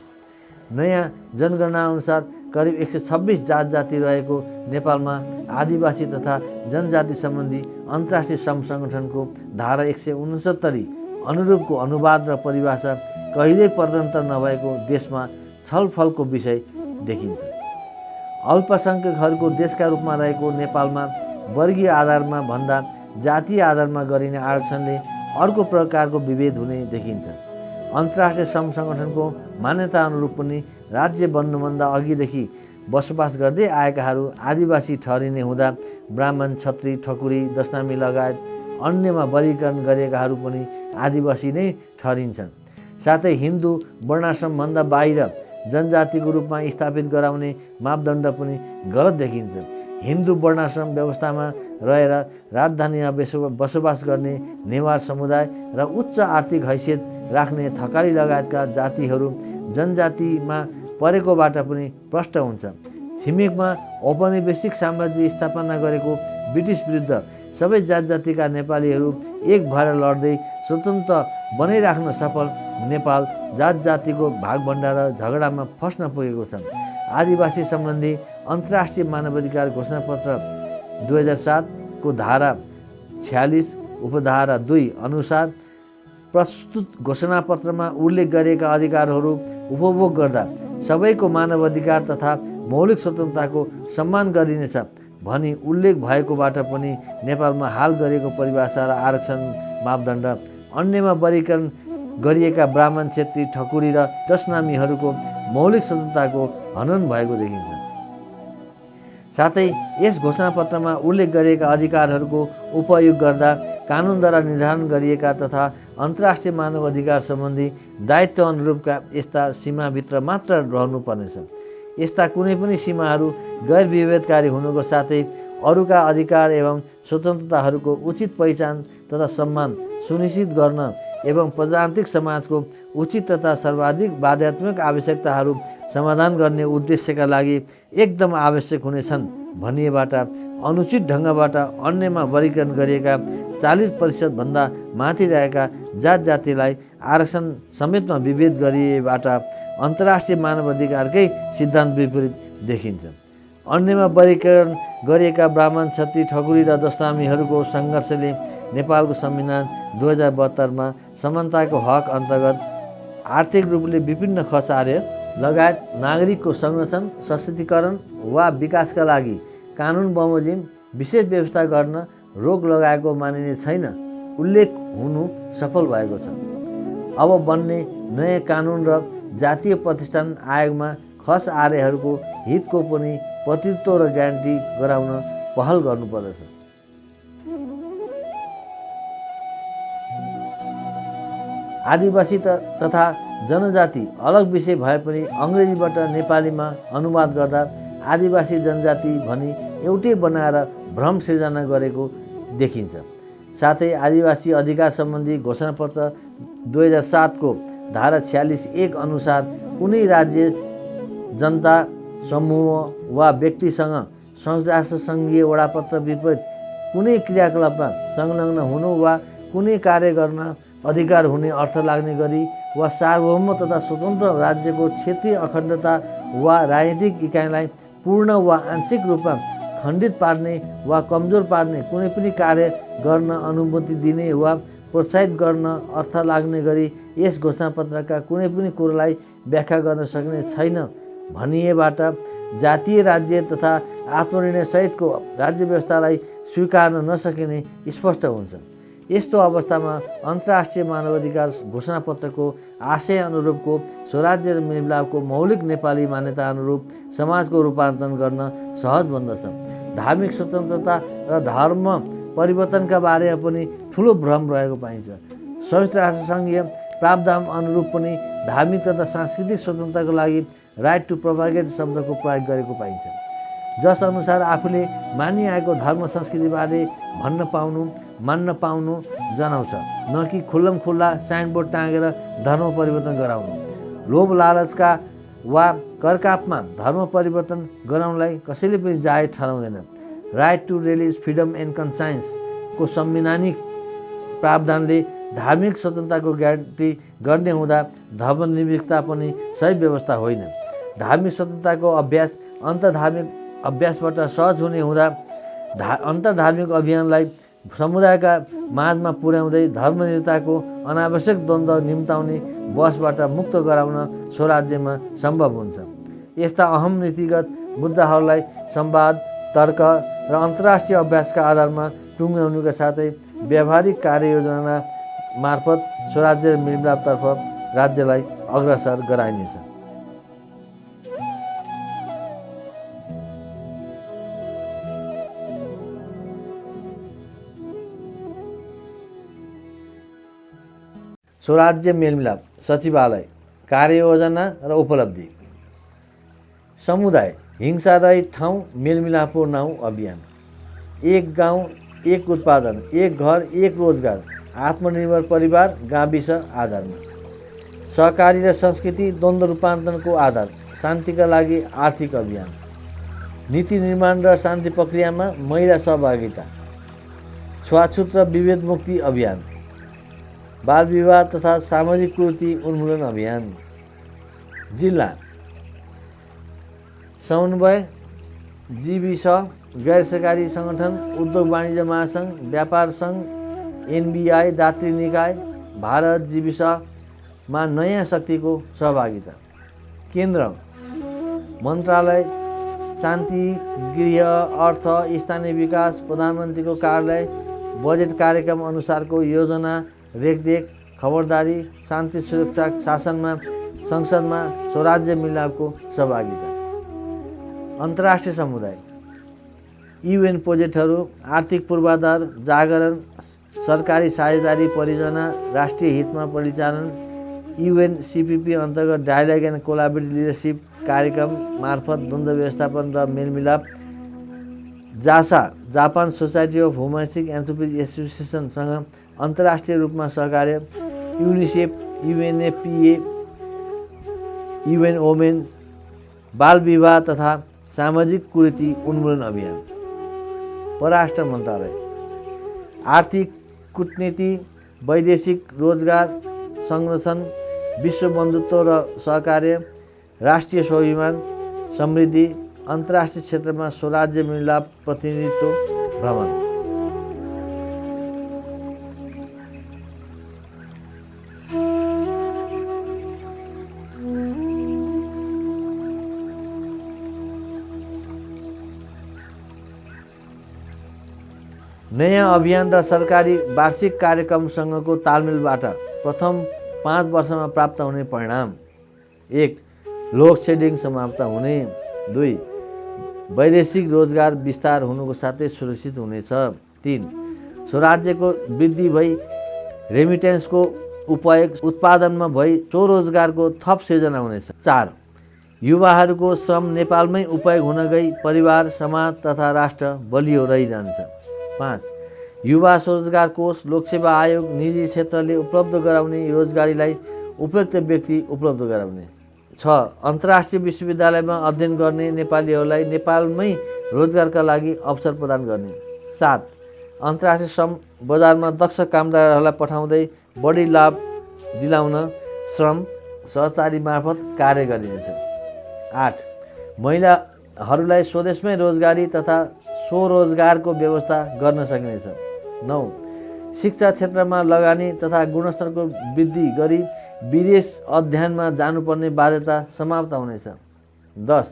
नयाँ जनगणना अनुसार करिब 126 जात जाति रहेको नेपालमा आदिवासी तथा जनजाति सम्बन्धी अन्तर्राष्ट्रिय श्रम सङ्गठनको धारा 169 अनुरूपको अनुवाद र परिभाषा कहिल्यै प्रदन्तर नभएको देशमा छलफलको विषय देखिन्छ। अल्पसङ्ख्यकहरूको देशका रूपमा रहेको नेपालमा वर्गीय आधारमा भन्दा जातीय आधारमा गरिने आरक्षणले अर्को प्रकारको विभेद हुने देखिन्छ। अन्तर्राष्ट्रिय श्रम सङ्गठनको मान्यता अनुरूप पनि राज्य बन्नुभन्दा अघिदेखि बसोबास गर्दै आएकाहरू आदिवासी ठहरिने हुँदा ब्राह्मण, छत्री, ठकुरी, दशनामी लगायत अन्यमा वर्गीकरण गरिएकाहरू पनि आदिवासी नै ठहरिन्छन्। साथै हिन्दू वर्णाश्रमभन्दा बाहिर जनजातिको रूपमा स्थापित गराउने मापदण्ड पनि गलत देखिन्छ। हिन्दू वर्णाश्रम व्यवस्थामा रहेर राजधानीमा बसोबास गर्ने नेवार समुदाय र उच्च आर्थिक हैसियत राख्ने थकाली लगायतका जातिहरू जनजातिमा परेकोबाट पनि प्रष्ट हुन्छ। छिमेकमा औपनिवेशिक साम्राज्य स्थापना गरेको ब्रिटिस विरुद्ध सबै जात जातिका नेपालीहरू एक भएर लड्दै स्वतन्त्र बनाइराख्न सफल नेपाल जात जातिको भागभण्डा र झगडामा फस्न पुगेको छ। आदिवासी सम्बन्धी अन्तर्राष्ट्रिय मानवाधिकार घोषणापत्र 2007 को धारा 46 उपधारा 2 अनुसार प्रस्तुत घोषणापत्रमा उल्लेख गरिएका अधिकारहरू उपभोग गर्दा सबैको मानवाधिकार तथा मौलिक स्वतन्त्रताको सम्मान गरिनेछ भनी उल्लेख भएकोबाट पनि नेपालमा हाल गरिएको परिभाषा र आरक्षण मापदण्ड अन्यमा वर्गीकरण गरिएका ब्राह्मण, क्षेत्री, ठकुरी र दशनामीहरूको मौलिक स्वतन्त्रताको हनन भएको देखिन्छ। साथै यस घोषणापत्रमा उल्लेख गरिएका अधिकारहरूको उपयोग गर्दा कानुनद्वारा निर्धारण गरिएका तथा अन्तर्राष्ट्रिय मानव अधिकार सम्बन्धी दायित्व अनुरूपका यस्ता सीमाभित्र मात्र रहनुपर्नेछ। यस्ता कुनै पनि सीमाहरू गैर विभेदकारी हुनुको साथै अरूका अधिकार एवं स्वतन्त्रताहरूको उचित पहिचान तथा सम्मान सुनिश्चित गर्न एवं प्रजातान्त्रिक समाजको उचित तथा सर्वाधिक बाध्यात्मक आवश्यकताहरू समाधान गर्ने उद्देश्यका लागि एकदम आवश्यक हुनेछन् भनिएबाट अनुचित ढङ्गबाट अन्यमा वर्गीकरण गरिएका 40% भन्दा माथि रहेका जात जातिलाई आरक्षण समेतमा विभेद गरिएबाट अन्तर्राष्ट्रिय मानवाधिकारकै सिद्धान्त विपरीत देखिन्छ। अन्यमा वर्गीकरण गरिएका ब्राह्मण, छत्री, ठकुरी र दशनामीहरूको सङ्घर्षले नेपालको संविधान 2072 मा समानताको हक अन्तर्गत आर्थिक रूपले विभिन्न खसार्य लगायत नागरिकको संरक्षण, सशक्तिकरण वा विकासका लागि कानुन बमोजिम विशेष व्यवस्था गर्न रोक लगाएको मानिने छैन उल्लेख हुनु सफल भएको छ। अब बन्ने नयाँ कानुन र जातीय प्रतिष्ठान आयोगमा खस आर्यहरूको हितको पनि प्रतित्व र ग्यारेन्टी गराउन पहल गर्नुपर्दछ। आदिवासी तथा जनजाति अलग विषय भए पनि अङ्ग्रेजीबाट नेपालीमा अनुवाद गर्दा आदिवासी जनजाति भनी एउटै बनाएर भ्रम सिर्जना गरेको देखिन्छ। साथै आदिवासी अधिकार सम्बन्धी घोषणापत्र 2007 को धारा 46(1) अनुसार कुनै राज्य, जनता समूह वा व्यक्तिसँग संघीय वडापत्र विपरीत कुनै क्रियाकलापमा संलग्न हुनु वा कुनै कार्य गर्न अधिकार हुने अर्थ लाग्ने गरी वा सार्वभौम तथा स्वतन्त्र राज्यको क्षेत्रीय अखण्डता वा राजनीतिक इकाइलाई पूर्ण वा आंशिक रूपमा खण्डित पार्ने वा कमजोर पार्ने कुनै पनि कार्य गर्न अनुमति दिने वा प्रोत्साहित गर्न अर्थ लाग्ने गरी यस घोषणापत्रका कुनै पनि कुरालाई व्याख्या गर्न सकिने छैन भनिएबाट जातीय राज्य तथा आत्मनिर्णय सहितको राज्य व्यवस्थालाई स्वीकार्न नसकिने स्पष्ट हुन्छ। यस्तो अवस्थामा अन्तर्राष्ट्रिय मानवाधिकार घोषणापत्रको आशय अनुरूपको स्वराज्य र मिलमिलापको मौलिक नेपाली मान्यता अनुरूप समाजको रूपान्तरण गर्न सहज बन्दछ। धार्मिक स्वतन्त्रता र धर्म परिवर्तनका बारेमा पनि ठुलो भ्रम रहेको पाइन्छ। संयुक्त राष्ट्रसङ्घीय प्रावधान अनुरूप पनि धार्मिक तथा सांस्कृतिक स्वतन्त्रताको लागि राइट टु प्रोपागेट शब्दको प्रयोग गरेको पाइन्छ, जस अनुसार आफूले मानिआएको धर्म संस्कृतिबारे मान्न पाउनु जनाउँछ, न कि खुल्लम खुल्ला साइनबोर्ड टाँगेर धर्म परिवर्तन गराउनु। लोभ लालचका वा करकापमा धर्म परिवर्तन गराउनलाई कसैले पनि जायज ठहराउँदैन। Right to religion freedom and कन्साइन्सको संवैधानिक प्रावधानले धार्मिक स्वतन्त्रताको ग्यारेन्टी गर्ने हुँदा धर्मनिरपेक्षता पनि सही व्यवस्था होइन। धार्मिक स्वतन्त्रताको अभ्यास अन्तर्धार्मिक अभ्यासबाट सहज हुने हुँदा अन्तर्धार्मिक अभियानलाई समुदायका माझमा पुर्याउँदै धर्मनिरपेक्षताको अनावश्यक द्वन्द्व निम्ताउने बसबाट मुक्त गराउन स्वराज्यमा सम्भव हुन्छ। यस्ता अहम नीतिगत मुद्दाहरूलाई संवाद, तर्क र अन्तर्राष्ट्रिय अभ्यासका आधारमा टुङ्ग्याउनुका साथै व्यावहारिक कार्ययोजना मार्फत स्वराज्य र मेलमिलापतर्फ राज्यलाई अग्रसर गराइनेछ। स्वराज्य मेलमिलाप सचिवालय कार्ययोजना र उपलब्धि। समुदाय हिंसा रहित ठाउँ मेलमिलापको नाउँ अभियान। एक गाउँ एक उत्पादन, एक घर एक रोजगार, आत्मनिर्भर परिवार गाविस आधारमा। सहकारी र संस्कृति द्वन्द्व रूपान्तरणको आधार, शान्तिका लागि आर्थिक अभियान। नीति निर्माण र शान्ति प्रक्रियामा महिला सहभागिता। छुवाछुत र विभेद मुक्ति अभियान। बाल विवाह तथा सामाजिक कुरीति उन्मूलन अभियान। जिल्ला समन्वय, जीविस, गैर सरकारी सङ्गठन, उद्योग वाणिज्य महासङ्घ, व्यापार सङ्घ, एनबिआई, दात्री निकाय, भारत जीविसमा नयाँ शक्तिको सहभागिता। केन्द्र मन्त्रालय, शान्ति, गृह, अर्थ, स्थानीय विकास, प्रधानमन्त्रीको कार्यालय, बजेट कार्यक्रम अनुसारको योजना, रेखदेख, खबरदारी, शान्ति सुरक्षा शासनमा संसदमा स्वराज्य मिलापको सहभागिता। अन्तर्राष्ट्रिय समुदाय, युएन प्रोजेक्टहरू, आर्थिक पूर्वाधार, जागरण, सरकारी साझेदारी परियोजना, राष्ट्रिय हितमा परिचालन, युएनसिपिपी अन्तर्गत डायलग एन्ड कोलाबोरेटिभ लिडरसिप कार्यक्रम मार्फत द्वन्द्व व्यवस्थापन र मेलमिलाप। जासा जापान सोसाइटी अफ ह्युमनिस्टिक एन्थ्रोपोलजी एसोसिएसनसँग अन्तर्राष्ट्रिय रूपमा सहकार्य। युनिसेफ, युएनएफपिए, युएन वुमेन, बाल विवाह तथा सामाजिक कुरीति उन्मूलन अभियान। परराष्ट्र मन्त्रालय, आर्थिक कूटनीति, वैदेशिक रोजगार संरक्षण, विश्व बन्धुत्व र सहकार्य, राष्ट्रिय स्वाभिमान, समृद्धि, अन्तर्राष्ट्रिय क्षेत्रमा स्वराज्य मिलाप प्रतिनिधित्व भ्रमण। नयाँ अभियान र सरकारी वार्षिक कार्यक्रमसँगको तालमेलबाट प्रथम 5 वर्षमा प्राप्त हुने परिणाम। 1. लोड सेडिङ समाप्त हुने। 2. वैदेशिक रोजगार विस्तार हुनुको साथै सुरक्षित हुनेछ। 3. स्वराज्यको वृद्धि भई रेमिटेन्सको उपयोग उत्पादनमा भई स्वरोजगारको थप सिर्जना हुनेछ। 4. युवाहरूको श्रम नेपालमै उपयोग हुन गई परिवार, समाज तथा राष्ट्र बलियो रहिरहन्छ। 5. युवा स्वरोजगार कोष, लोकसेवा आयोग, निजी क्षेत्रले उपलब्ध गराउने रोजगारीलाई उपयुक्त व्यक्ति उपलब्ध गराउने। 6. अन्तर्राष्ट्रिय विश्वविद्यालयमा अध्ययन गर्ने नेपालीहरूलाई नेपालमै रोजगारका लागि अवसर प्रदान गर्ने। 7. अन्तर्राष्ट्रिय श्रम बजारमा दक्ष कामदारहरूलाई पठाउँदै बढी लाभ दिलाउन श्रम सहचारी मार्फत कार्य गरिनेछ। 8. महिलाहरूलाई स्वदेशमै रोजगारी तथा स्वरोजगारको व्यवस्था गर्न सकिनेछ। 9. शिक्षा क्षेत्रमा लगानी तथा गुणस्तरको वृद्धि गरी विदेश अध्ययनमा जानुपर्ने बाध्यता समाप्त हुनेछ। 10.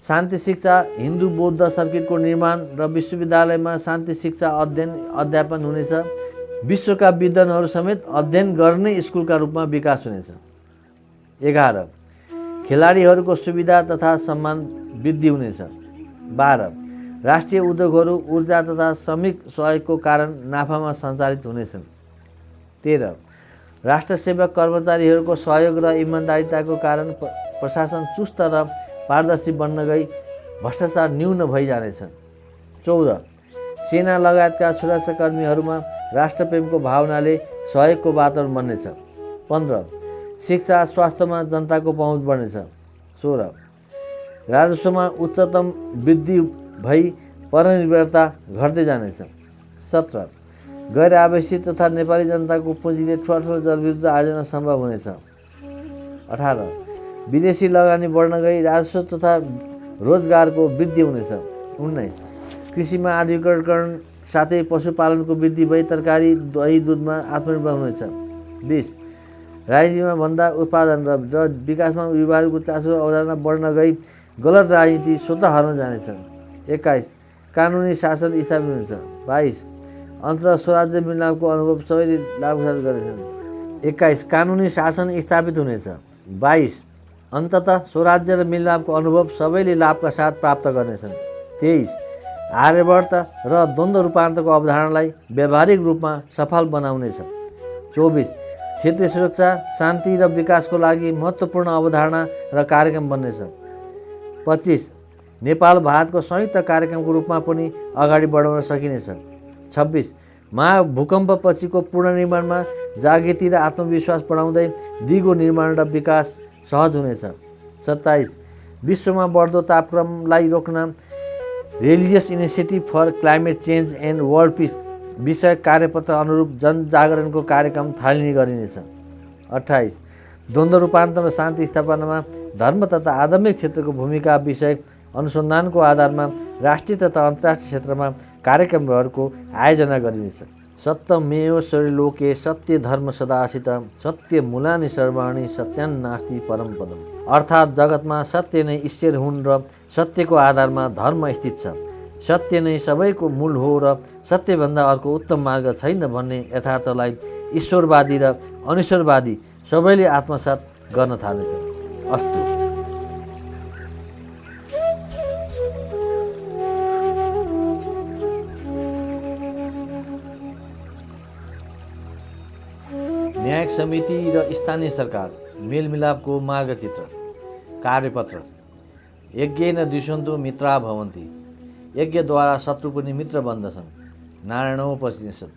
शान्ति शिक्षा, हिन्दू बौद्ध सर्किटको निर्माण र विश्वविद्यालयमा शान्ति शिक्षा अध्ययन अध्यापन हुनेछ। विश्वका विद्वानहरू समेत अध्ययन गर्ने स्कुलका रूपमा विकास हुनेछ। 11. खेलाडीहरूको सुविधा तथा सम्मान वृद्धि हुनेछ। 12. राष्ट्रिय उद्योगहरू ऊर्जा तथा श्रमिक सहयोगको कारण नाफामा सञ्चालित हुनेछन्। 13. राष्ट्र सेवक कर्मचारीहरूको सहयोग र इमान्दारिताको कारण प्रशासन चुस्त र पारदर्शी बन्न गई भ्रष्टाचार न्यून भइजानेछ। 14. सेना लगायतका सुरक्षाकर्मीहरूमा राष्ट्रप्रेमको भावनाले सहयोगको वातावरण बन्नेछ। 15. शिक्षा स्वास्थ्यमा जनताको पहुँच बढ्नेछ। 16 राजस्वमा उच्चतम वृद्धि भई परनिर्भरता घट्दै जानेछ। 17 गैर आवासीय तथा नेपाली जनताको पुँजीले ठुलो जलविद्युत आयोजना सम्भव हुनेछ। 18 विदेशी लगानी बढ्न गई राजस्व तथा रोजगारको वृद्धि हुनेछ। 19 कृषिमा आधुनिकीकरण साथै पशुपालनको वृद्धि भई तरकारी दही दुधमा आत्मनिर्भर हुनेछ। 20 राजनीतिमा भन्दा उत्पादन र विकासमा युवाहरूको चासो र अवधारणा बढ्न गई गलत राजनीति स्वतः हराउन जानेछ। 21 कानुनी शासन स्थापित हुनेछ। 22 अन्ततः स्वराज्य मिलनाको अनुभव सबैले लाभसाथ गर्नेछन्। 21 कानुनी शासन स्थापित हुनेछ। 22 अन्ततः स्वराज्य र मिलनापको अनुभव सबैले लाभका साथ प्राप्त गर्नेछन्। 23 आर्यवर्त र द्वन्द्व रूपान्तरको अवधारणालाई व्यावहारिक रूपमा सफल बनाउनेछ। 24 क्षेत्रीय सुरक्षा शान्ति र विकासको लागि महत्त्वपूर्ण अवधारणा र कार्यक्रम बन्नेछ। 25 नेपाल भारतको संयुक्त कार्यक्रमको रूपमा पनि अगाडि बढाउन सकिनेछ। 26 महाभूकम्पपछिको पुनर्निर्माणमा जागृति र आत्मविश्वास बढाउँदै दिगो निर्माण र विकास सहज हुनेछ। 27 विश्वमा बढ्दो तापक्रमलाई रोक्न religious initiative for climate change and world peace विषय कार्यपत्र अनुरूप जनजागरणको कार्यक्रम थालनी गरिनेछ। 28 द्वन्द्व रूपान्तरण र शान्ति स्थापनामा धर्म तथा आध्यात्मिक क्षेत्रको भूमिका विषय अनुसन्धानको आधारमा राष्ट्रिय तथा अन्तर्राष्ट्रिय क्षेत्रमा कार्यक्रमहरूको आयोजना गरिनेछ। सत्यमेव लोके सत्य धर्म सदासित सत्य मूलानि सर्वाणि सत्यान्नास्ति परम पदम। अर्थात् जगतमा सत्य नै ईश्वर हुन् र सत्यको आधारमा धर्म स्थित छ। सत्य नै सबैको मूल हो र सत्यभन्दा अर्को उत्तम मार्ग छैन भन्ने यथार्थलाई ईश्वरवादी र अनिश्वरवादी सबैले आत्मसात गर्न थालेछ। अस्तु। न्यायिक समिति र स्थानीय सरकार मेलमिलापको मार्गचित्र कार्यपत्र। यज्ञेन द्विषन्तु मित्रा भवन्ति, यज्ञद्वारा शत्रु पनि मित्र बन्दछन्। नारायणोपनिषद।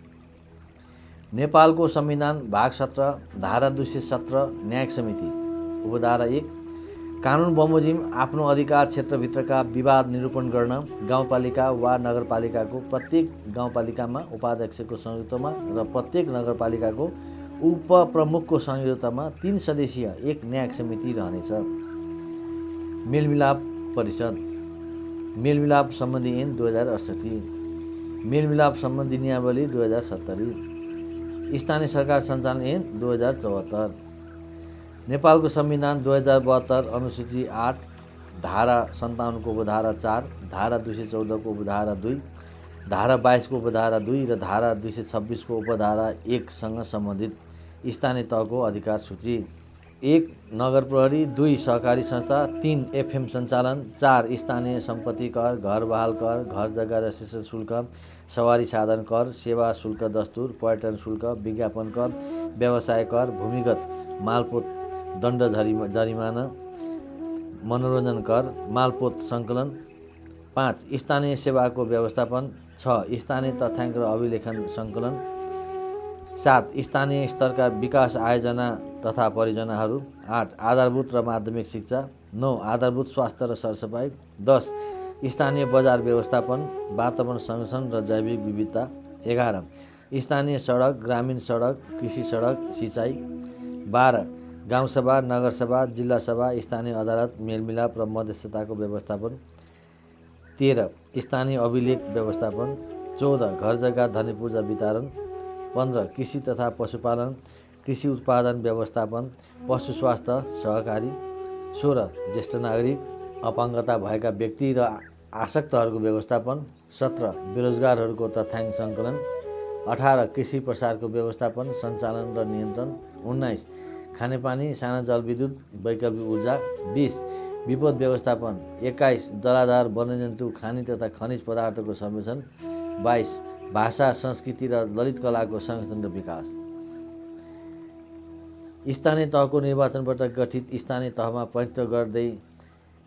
नेपालको संविधान भाग 17 धारा 217 न्यायिक समिति उपधारा 1 कानुन बमोजिम आफ्नो अधिकार क्षेत्रभित्रका विवाद निरूपण गर्न गाउँपालिका वा नगरपालिकाको प्रत्येक गाउँपालिकामा उपाध्यक्षको संयुक्तमा र प्रत्येक नगरपालिकाको उपप्रमुखको संयुक्तमा 3 सदस्यीय एक न्यायिक समिति रहनेछ। मेलमिलाप परिषद। मेलमिलाप सम्बन्धी ऐन 2068, मेलमिलाप सम्बन्धी नियमावली 2070, स्थानीय सरकार सञ्चालन ऐन 2074, नेपालको संविधान 2072 अनुसूची 8 धारा 57 को उपधारा 4, धारा 214 को उपधारा 2, धारा 22 को उपधारा 2 र धारा 226 को उपधारा 1 सँग सम्बन्धित स्थानीय तहको अधिकार सूची। 1 नगर प्रहरी, 2 सहकारी संस्था, 3 एफएम सञ्चालन, 4 स्थानीय सम्पत्ति कर, घर बहाल कर, घर जग्गा रजिस्ट्रेसन शुल्क, सवारी साधन कर, सेवा शुल्क दस्तुर, पर्यटन शुल्क, विज्ञापन कर, व्यवसाय कर, भूमिगत मालपोत दण्ड जरिमाना, मनोरञ्जन कर, मालपोत सङ्कलन। 5 स्थानीय सेवाको व्यवस्थापन। 6 स्थानीय तथ्याङ्क र अभिलेखन सङ्कलन। 7 स्थानीय स्तरका विकास आयोजना तथा परियोजनाहरू। 8 आधारभूत र माध्यमिक शिक्षा। 9 आधारभूत स्वास्थ्य र सरसफाइ। 10 स्थानीय बजार व्यवस्थापन, वातावरण संरक्षण र जैविक विविधता। 11 स्थानीय सडक, ग्रामीण सडक, कृषि सडक, सिँचाइ। 12 गाउँसभा, नगरसभा, जिल्ला सभा, स्थानीय अदालत, मेलमिलाप र मध्यस्थताको व्यवस्थापन। 13 स्थानीय अभिलेख व्यवस्थापन। 14 घर जग्गा धनीपूर्जा वितरण। 15 कृषि तथा पशुपालन, कृषि उत्पादन व्यवस्थापन, पशु स्वास्थ्य सहकारी। 16 ज्येष्ठ नागरिक, अपाङ्गता भएका व्यक्ति र आसक्तहरूको व्यवस्थापन। 17 बेरोजगारहरूको तथ्याङ्क सङ्कलन। 18 कृषि प्रसारको व्यवस्थापन, सञ्चालन र नियन्त्रण। 19 खानेपानी, साना जलविद्युत, वैकल्पिक ऊर्जा। 20 विपद व्यवस्थापन। 21 जलाधार, वन्यजन्तु, खानी तथा खनिज पदार्थको संरक्षण। 22 भाषा, संस्कृति र ललित कलाको संरक्षण र विकास। स्थानीय तहको निर्वाचनबाट गठित स्थानीय तहमा प्रतिनिधित्व गर्दै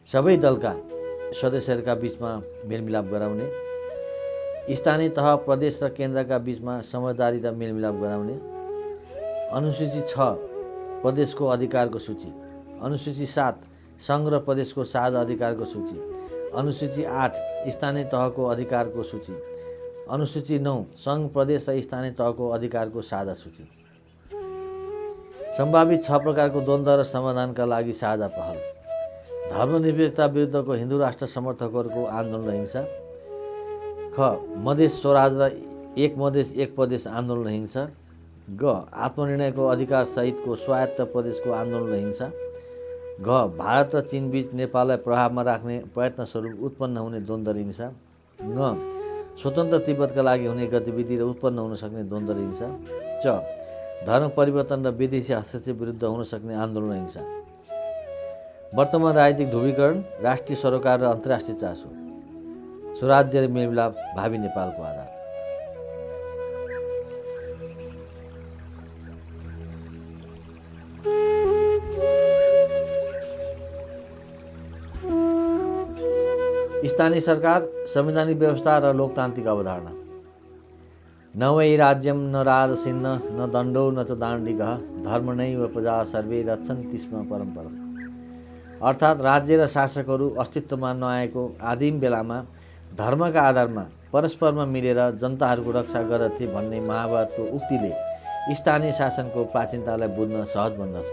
सबै दलका सदस्यहरूका बीचमा मेलमिलाप गराउने। स्थानीय तह, प्रदेश र केन्द्रका बीचमा समझदारी र मेलमिलाप गराउने। अनुसूची 6 प्रदेशको अधिकारको सूची। अनुसूची 7 सङ्घ र प्रदेशको साझा अधिकारको सूची। अनुसूची 8 स्थानीय तहको अधिकारको सूची। अनुसूची 9 सङ्घ प्रदेश र स्थानीय तहको अधिकारको साझा सूची। सम्भावित 6 प्रकारको द्वन्द्व र समाधानका लागि साझा पहल। धर्मनिरपेक्षता विरुद्धको हिन्दू राष्ट्र समर्थकहरूको आन्दोलन र हिंसा। ख मधेस स्वराज र एक मधेस एक प्रदेश आन्दोलन र हिंसा। ग आत्मनिर्णयको अधिकार सहितको स्वायत्त प्रदेशको आन्दोलन र हिंसा। घ भारत र चीनबीच नेपाललाई प्रभावमा राख्ने प्रयत्न स्वरूप उत्पन्न हुने द्वन्द्व र हिंसा। ङ स्वतन्त्र तिब्बतका लागि हुने गतिविधि र उत्पन्न हुन सक्ने द्वन्द्व र हिंसा। च धर्म परिवर्तन र विदेशी हस्तक्षेप विरुद्ध हुन सक्ने आन्दोलन र हिंसा। वर्तमान राजनीतिक ध्रुवीकरण, राष्ट्रिय सरोकार र अन्तर्राष्ट्रिय चासो। स्वराज्य र मेलमिलाप भावी नेपालको आधार। स्थानीय सरकार, संवैधानिक व्यवस्था र लोकतान्त्रिक अवधारणा। न वै राज्यम न राजसिन्न न दण्डो न च दाण्डिकः धर्मणैव प्रजा सर्वे रक्षन्ति स्म परम्परम्। अर्थात् राज्य र शासकहरू अस्तित्वमा नआएको आदिम बेलामा धर्मका आधारमा परस्परमा मिलेर जनताहरूको रक्षा गर्दथे भन्ने महाभारतको उक्तिले स्थानीय शासनको प्राचीनतालाई बुझ्न सहज बन्दछ।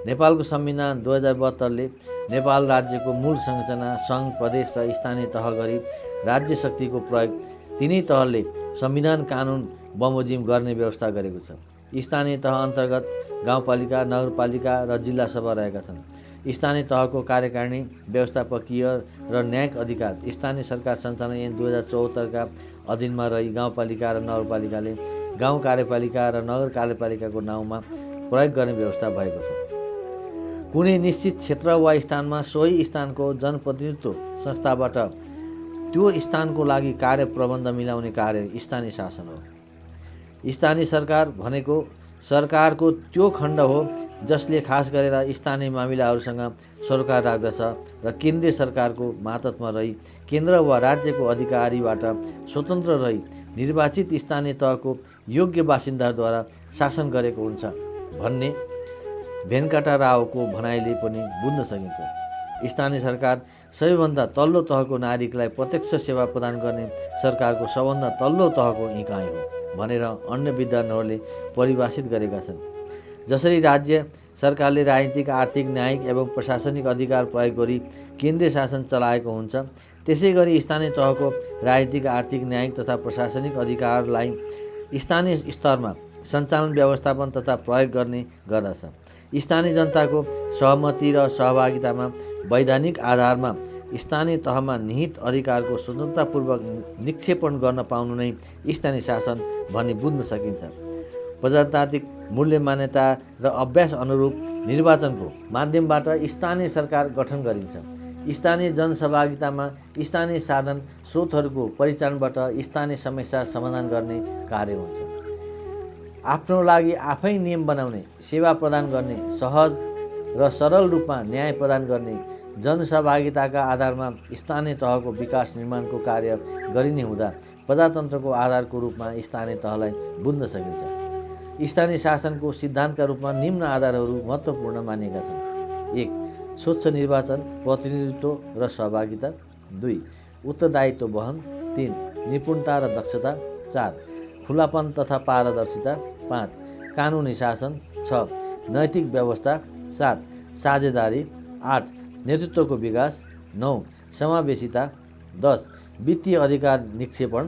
नेपालको संविधान 2072ले नेपाल राज्यको मूल संरचना सङ्घ, प्रदेश र स्थानीय तह गरी राज्य शक्तिको प्रयोग तिनै तहले संविधान, कानुन बमोजिम गर्ने व्यवस्था गरेको छ। स्थानीय तह अन्तर्गत गाउँपालिका, नगरपालिका र जिल्ला सभा रहेका छन्। स्थानीय तहको कार्यकारिणी, व्यवस्थापकीय र न्यायिक अधिकार स्थानीय सरकार सञ्चालन ऐन 2074 का अधीनमा रही गाउँपालिका र नगरपालिकाले गाउँ कार्यपालिका र नगर कार्यपालिकाको नाउँमा प्रयोग गर्ने व्यवस्था भएको छ। कुनै निश्चित क्षेत्र वा स्थानमा सोही स्थानको जनप्रतिनिधित्व संस्थाबाट त्यो स्थानको लागि कार्य प्रबन्ध मिलाउने कार्य स्थानीय शासन हो। स्थानीय सरकार भनेको सरकारको त्यो खण्ड हो जसले खास गरेर स्थानीय मामिलाहरूसँग सरोकार राख्दछ र केन्द्रीय सरकारको मातहतमा रही केन्द्र वा राज्यको अधिकारीबाट स्वतन्त्र रही निर्वाचित स्थानीय तहको योग्य बासिन्दाद्वारा शासन गरेको हुन्छ भन्ने भेन्कटा रावको भनाइले पनि बुझ्न सकिन्छ। स्थानीय सरकार सबैभन्दा तल्लो तहको नागरिकलाई प्रत्यक्ष सेवा प्रदान गर्ने सरकारको सबभन्दा तल्लो तहको इकाइ हो भनेर अन्य विद्वानहरूले परिभाषित गरेका छन्। जसरी राज्य सरकारले राजनीतिक, आर्थिक, न्यायिक एवं प्रशासनिक अधिकार प्रयोग गरी केन्द्रीय शासन चलाएको हुन्छ, त्यसै गरी स्थानीय तहको राजनीतिक, आर्थिक, न्यायिक तथा प्रशासनिक अधिकारलाई स्थानीय स्तरमा सञ्चालन, व्यवस्थापन तथा प्रयोग गर्ने गर्दछ। स्थानीय जनताको सहमति र सहभागितामा वैधानिक आधारमा स्थानीय तहमा निहित अधिकारको स्वतन्त्रतापूर्वक निक्षेपण गर्न पाउनु नै स्थानीय शासन भन्ने बुझ्न सकिन्छ। प्रजातान्त्रिक मूल्य, मान्यता र अभ्यास अनुरूप निर्वाचनको माध्यमबाट स्थानीय सरकार गठन गरिन्छ। स्थानीय जनसहभागितामा स्थानीय साधन स्रोतहरूको परिचालनबाट स्थानीय समस्या समाधान गर्ने कार्य हुन्छ। आफ्नो लागि आफै नियम बनाउने, सेवा प्रदान गर्ने, सहज र सरल रूपमा न्याय प्रदान गर्ने, जनसहभागिताका आधारमा स्थानीय तहको विकास निर्माणको कार्य गरिने हुँदा प्रजातन्त्रको आधारको रूपमा स्थानीय तहलाई बुझ्न सकिन्छ। स्थानीय शासनको सिद्धान्तका रूपमा निम्न आधारहरू महत्त्वपूर्ण मानिएका छन्। 1. स्वच्छ निर्वाचन, प्रतिनिधित्व र सहभागिता। 2. उत्तरदायित्व वहन। 3. निपुणता र दक्षता। 4. खुलापन तथा पारदर्शिता। 5. कानुनी शासन। 6. नैतिक व्यवस्था। 7. साझेदारी। 8. नेतृत्वको विकास। 9. समावेशिता। 10. वित्तीय अधिकार निक्षेपण।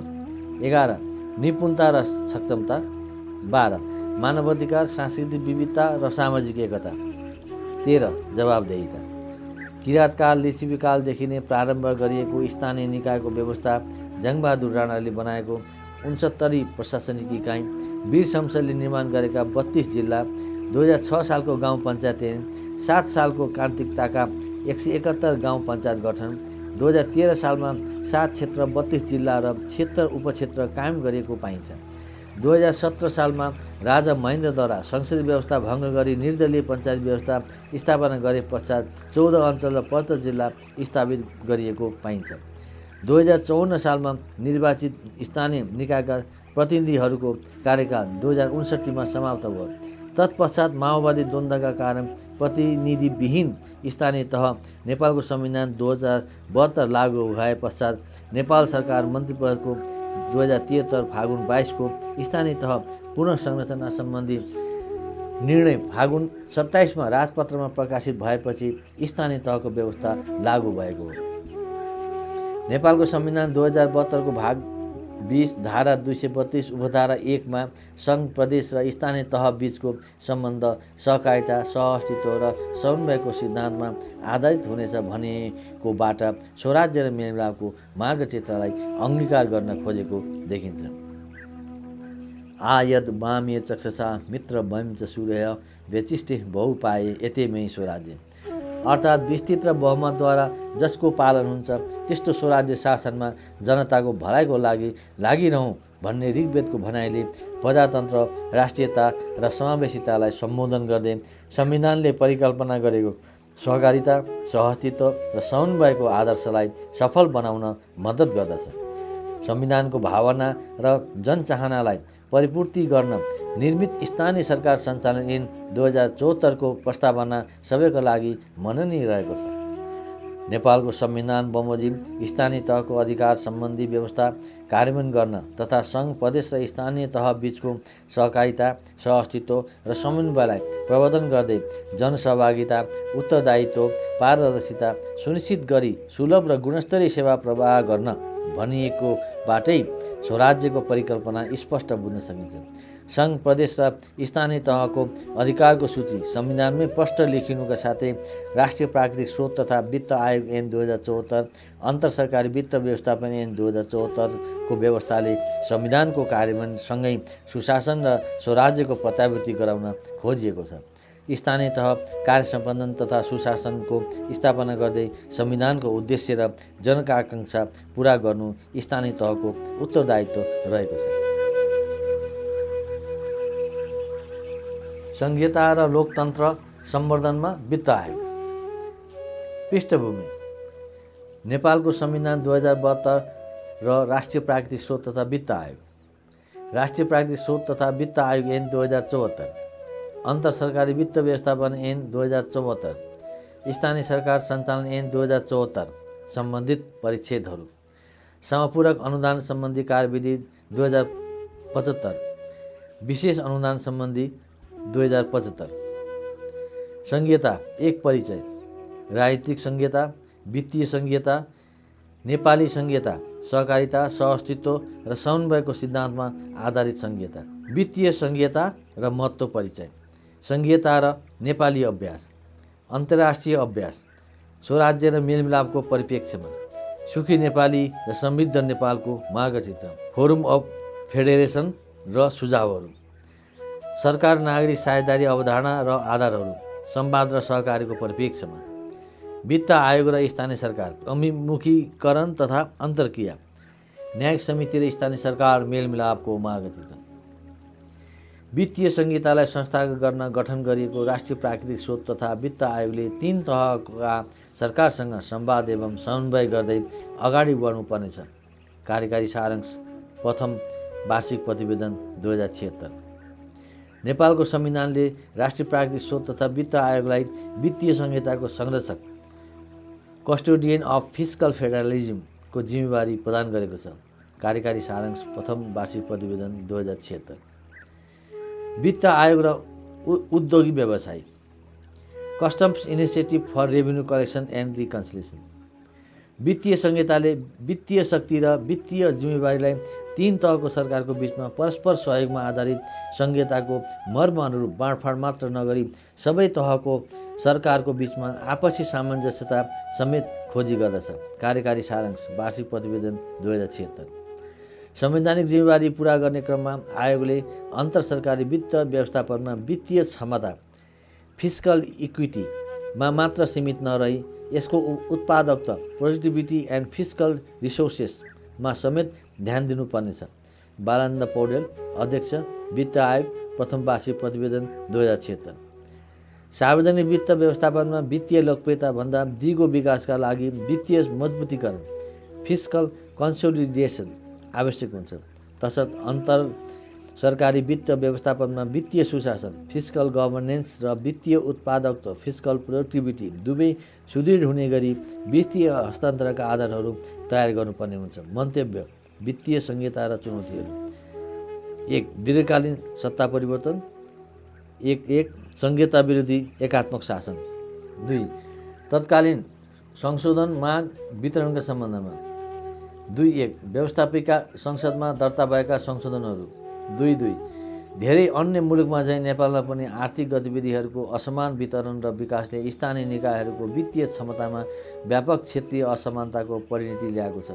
11. निपुणता र सक्षमता। 12. मानवाधिकार, सांस्कृतिक विविधता र सामाजिक एकता। 13. जवाबदेहिता। किराँतकाल, लिच्छवीकालदेखि नै प्रारम्भ गरिएको स्थानीय निकायको व्यवस्था जङ्गबहादुर राणाले बनाएको 69 प्रशासनिक इकाइ, वीर शमशेरले निर्माण गरेका 32 जिल्ला, 2006 सालको गाउँ पञ्चायत ऐन, 7 सालको कार्तिकताका 171 गाउँ पञ्चायत गठन, 2013 सालमा 7 क्षेत्र, 32 जिल्ला र 76 उपक्षेत्र कायम गरिएको पाइन्छ। 2017 सालमा राजा महेन्द्रद्वारा संसदीय व्यवस्था भङ्ग गरी निर्दलीय पञ्चायत व्यवस्था स्थापना गरे पश्चात 14 अञ्चल र 75 जिल्ला स्थापित गरिएको पाइन्छ। 2054 सालमा निर्वाचित स्थानीय निकायका प्रतिनिधिहरूको कार्यकाल 2059 मा समाप्त भयो। तत्पश्चात माओवादी द्वन्द्वका कारण प्रतिनिधिविहीन स्थानीय तह नेपालको संविधान 2072 लागू भए पश्चात नेपाल सरकार मन्त्रीपरिषदको 2073 फागुन 22 को स्थानीय तह पुनः संरचना सम्बन्धी निर्णय फागुन 27 मा राजपत्रमा प्रकाशित भएपछि स्थानीय तहको व्यवस्था लागू भएको हो। नेपालको संविधान 2072 को भाग 20 धारा 232 उपधारा 1 मा सङ्घ प्रदेश र स्थानीय तह बीचको सम्बन्ध सहकारिता सहअस्तित्व र समन्वयको सिद्धान्तमा आधारित हुनेछ भनेकोबाट स्वराज्य र मेलमिलापको मार्गचित्रलाई अंगीकार गर्न खोजेको देखिन्छ। आयद मामे चक्षसा मित्र वयम च सूर्य व्यचिष्टे बहुपाए यतेमै स्वराज्य, अर्थात् विस्तृत र बहुमतद्वारा जसको पालन हुन्छ त्यस्तो स्वराज्य शासनमा जनताको भलाइको लागि लागिरहँ भन्ने ऋग्वेदको भनाइले प्रजातन्त्र, राष्ट्रियता र समावेशितालाई सम्बोधन गर्दै संविधानले परिकल्पना गरेको सहकारिता, सहअस्तित्व र समन्वयको आदर्शलाई सफल बनाउन मद्दत गर्दछ। संविधानको भावना र जनचाहनालाई परिपूर्ति गर्न निर्मित स्थानीय सरकार सञ्चालन ऐन 2074 को प्रस्तावना सबैका लागि मननीय रहेको छ। नेपालको संविधान बमोजिम स्थानीय तहको अधिकार सम्बन्धी व्यवस्था कार्यान्वयन गर्न तथा सङ्घ प्रदेश र स्थानीय तह बीचको सहकारिता, सहअस्तित्व र समन्वयलाई प्रवर्धन गर्दै जनसहभागिता, उत्तरदायित्व, पारदर्शिता सुनिश्चित गरी सुलभ र गुणस्तरीय सेवा प्रवाह गर्न भनिएकोबाटै स्वराज्यको परिकल्पना स्पष्ट बुझ्न सकिन्छ। सङ्घ प्रदेश र स्थानीय तहको अधिकारको सूची संविधानमै स्पष्ट लेखिनुका साथै राष्ट्रिय प्राकृतिक स्रोत तथा वित्त आयोग ऐन 2074, अन्तरसरकारी वित्त व्यवस्थापन ऐन 2074 को व्यवस्थाले संविधानको कार्यान्वयनसँगै सुशासन र स्वराज्यको प्रत्याभूति गराउन खोजिएको छ। स्थानीय तह कार्य सम्पादन तथा सुशासनको स्थापना गर्दै संविधानको उद्देश्य र जनआकांक्षा पूरा गर्नु स्थानीय तहको उत्तरदायित्व रहेको छ। संघीयता र लोकतन्त्र सम्वर्धनमा वित्त आयोग। पृष्ठभूमि: नेपालको संविधान 2072 र राष्ट्रिय प्राकृतिक स्रोत तथा वित्त आयोग। राष्ट्रिय प्राकृतिक स्रोत तथा वित्त आयोग ऐन 2074, अन्तरसरकारी वित्त व्यवस्थापन ऐन 2074, स्थानीय सरकार सञ्चालन ऐन 2074 सम्बन्धित परिच्छेदहरू, समपूरक अनुदान सम्बन्धी कार्यविधि 2075, विशेष अनुदान सम्बन्धी 2075। संघीयता एक परिचय: राजनीतिक संघीयता, वित्तीय संघीयता, नेपाली संघीयता, सहकारिता, सहअस्तित्व र समन्वयको सिद्धान्तमा आधारित संघीयता। वित्तीय संघीयता र महत्त्व परिचय: संघीयता र नेपाली अभ्यास, अन्तर्राष्ट्रिय अभ्यास, स्वराज्य र मेलमिलापको परिप्रेक्ष्यमा, सुखी नेपाली र समृद्ध नेपालको मार्गचित्र, फोरम अफ फेडरेसन र सुझावहरू, सरकार नागरिक साझेदारी अवधारणा र आधारहरू, संवाद र सहकारीको परिप्रेक्ष्यमा, वित्त आयोग र स्थानीय सरकार, अभिमुखीकरण तथा अन्तर्क्रिया, न्यायिक समिति र स्थानीय सरकार मेलमिलापको मार्गचित्र। वित्तीय संहितालाई संस्थागत गर्न गठन गरिएको राष्ट्रिय प्राकृतिक स्रोत तथा वित्त आयोगले 3 तहका सरकारसँग संवाद एवं समन्वय गर्दै अगाडि बढ्नुपर्नेछ। कार्यकारी सारांश प्रथम वार्षिक प्रतिवेदन 2076। नेपालको संविधानले राष्ट्रिय प्राकृतिक स्रोत तथा वित्त आयोगलाई वित्तीय संहिताको संरक्षक, कस्टोडियन अफ फिस्कल फेडरलिज्मको जिम्मेवारी प्रदान गरेको छ। कार्यकारी सारांश प्रथम वार्षिक प्रतिवेदन 2076। वित्त आयोग र उद्योगी व्यवसाय, customs initiative for revenue collection and reconciliation. वित्तीय संहिताले वित्तीय शक्ति र वित्तीय जिम्मेवारीलाई 3 तहको सरकारको बीचमा परस्पर सहयोगमा आधारित संहिताको मर्म अनुरूप बाँडफाँड मात्र नगरी सबै तहको सरकारको बीचमा आपसी सामञ्जस्यता समेत खोजी गर्दछ। कार्यकारी सारांश वार्षिक प्रतिवेदन 2076। संवैधानिक जिम्मेवारी पूरा गर्ने क्रममा आयोगले अन्तरसरकारी वित्त व्यवस्थापनमा वित्तीय क्षमता, फिस्कल इक्विटीमा मात्र सीमित नरही यसको उत्पादकता, प्रोडक्टिभिटी एन्ड फिस्कल रिसोर्सेसमा समेत ध्यान दिनुपर्नेछ। बालन्द पौडेल, अध्यक्ष, वित्त आयोग, प्रथम वार्षिक प्रतिवेदन 2076। सार्वजनिक वित्त व्यवस्थापनमा वित्तीय लोकप्रियता भन्दा दिगो विकासका लागि वित्तीय मजबुतीकरण, फिस्कल कन्सोलिडेसन आवश्यक हुन्छ। तसर्थ सरकारी वित्त व्यवस्थापनमा वित्तीय सुशासन, फिस्कल गभर्नेन्स र वित्तीय उत्पादकत्व, फिस्कल प्रोडक्टिभिटी दुवै सुदृढ हुने गरी वित्तीय हस्तान्तरणका आधारहरू तयार गर्नुपर्ने हुन्छ। मन्तव्य: वित्तीय संहिता र चुनौतीहरू। 1. दीर्घकालीन सत्ता परिवर्तन। 1. संहिता विरोधी एकात्मक शासन। 2. तत्कालीन संशोधन माग वितरणका सम्बन्धमा। 2.1 व्यवस्थापिका संसदमा दर्ता भएका संशोधनहरू। 2.2 धेरै अन्य मुलुकमा झैँ नेपालमा पनि आर्थिक गतिविधिहरूको असमान वितरण र विकासले स्थानीय निकायहरूको वित्तीय क्षमतामा व्यापक क्षेत्रीय असमानताको परिणति ल्याएको छ।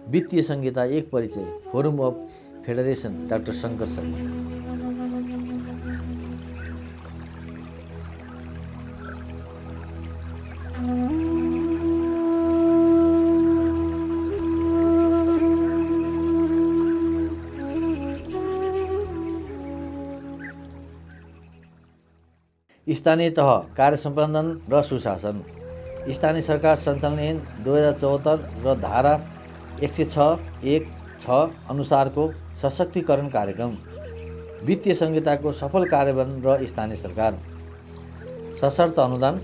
वित्तीय संहिता एक परिचय। Forum of federation, doctor Shankar Sharma. स्थानीय तह कार्य सम्पादन र सुशासन। स्थानीय सरकार सञ्चालन ऐन 2074 र धारा 106(1)(6) अनुसारको सशक्तिकरण कार्यक्रम। वित्तीय संहिताको सफल कार्यान्वयन र स्थानीय सरकार। सशर्त अनुदान,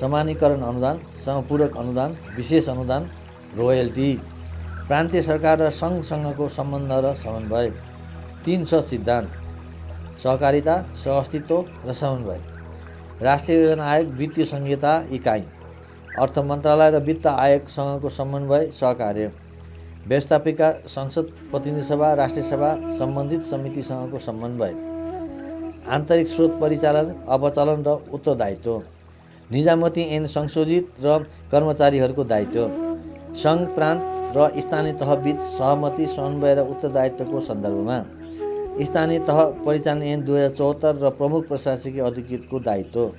समानीकरण अनुदान, समपूरक अनुदान, विशेष अनुदान, रोयल्टी। प्रान्तीय सरकार र सङ्घसँगको सम्बन्ध र समन्वय। 3 सिद्धान्त: सहकारिता, सहअस्तित्व र समन्वय। राष्ट्रिय योजना आयोग वित्तीय संहिता इकाइ। अर्थ मन्त्रालय र वित्त आयोगसँगको समन्वय सहकार्य। व्यवस्थापिका संसद प्रतिनिधि सभा, राष्ट्रिय सभा, सम्बन्धित समितिसँगको समन्वय। आन्तरिक स्रोत परिचालन, अपचालन र उत्तरदायित्व। निजामती ऐन संशोधित र कर्मचारीहरूको दायित्व। सङ्घ, प्रान्त र स्थानीय तहबीच सहमति, समन्वय र उत्तरदायित्वको सन्दर्भमा। स्थानीय तह परिचालन ऐन 2074 र प्रमुख प्रशासकीय अधिकृतको दायित्व।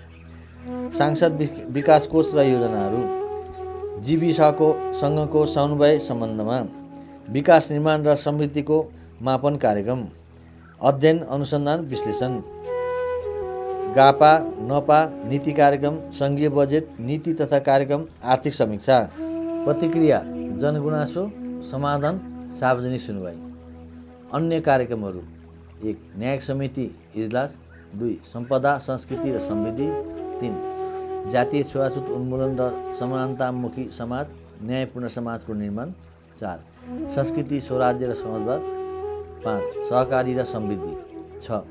सांसद विकास कोष र योजनाहरू। जीविसको सँगको समन्वय सम्बन्धमा। विकास, निर्माण र समृद्धिको मापन कार्यक्रम। अध्ययन, अनुसन्धान, विश्लेषण। गापा, नपा, नीति कार्यक्रम, सङ्घीय बजेट, नीति तथा कार्यक्रम, आर्थिक समीक्षा। प्रतिक्रिया, जनगुनासो समाधान, सार्वजनिक सुनवाई। अन्य कार्यक्रमहरू। 1. न्यायिक समिति इजलास। 2. सम्पदा, संस्कृति र समृद्धि। 3. जातीय छुवाछुत उन्मूलन र समानतामुखी समाज, न्यायपूर्ण समाजको निर्माण। 4. संस्कृति, स्वराज्य र समाजवाद। 5. सहकारी र समृद्धि। 6.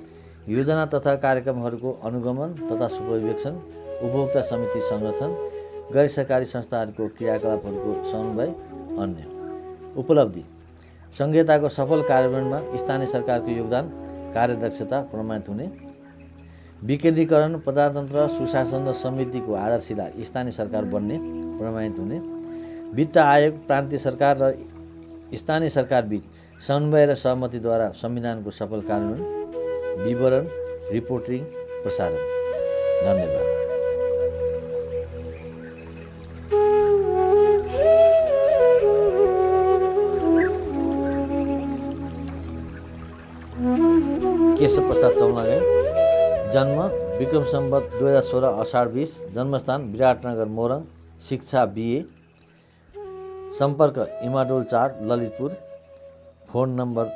योजना तथा कार्यक्रमहरूको अनुगमन तथा सुपरिवेक्षण, उपभोक्ता समिति संरक्षण, गैर सरकारी संस्थाहरूको क्रियाकलापहरूको समन्वय। अन्य उपलब्धि: संहिताको सफल कार्यान्वयनमा स्थानीय सरकारको योगदान, कार्यदक्षता प्रमाणित हुने। विकेन्द्रीकरण, प्रजातन्त्र, सुशासन र समृद्धिको आधारशिला स्थानीय सरकार बन्ने, प्रमाणित हुने। वित्त आयोग, प्रान्तीय सरकार र स्थानीय सरकारबीच समन्वय र सहमतिद्वारा संविधानको सफल कार्यान्वयन। विवरण, रिपोर्टिङ, प्रसारण। धन्यवाद। केशव प्रसाद चौलागाई। जन्म विक्रम सम्वत 2016 अषाढ 20। जन्मस्थान विराटनगर मोरङ। शिक्षा BA। सम्पर्क Imadol 4 Lalitpur. Phone number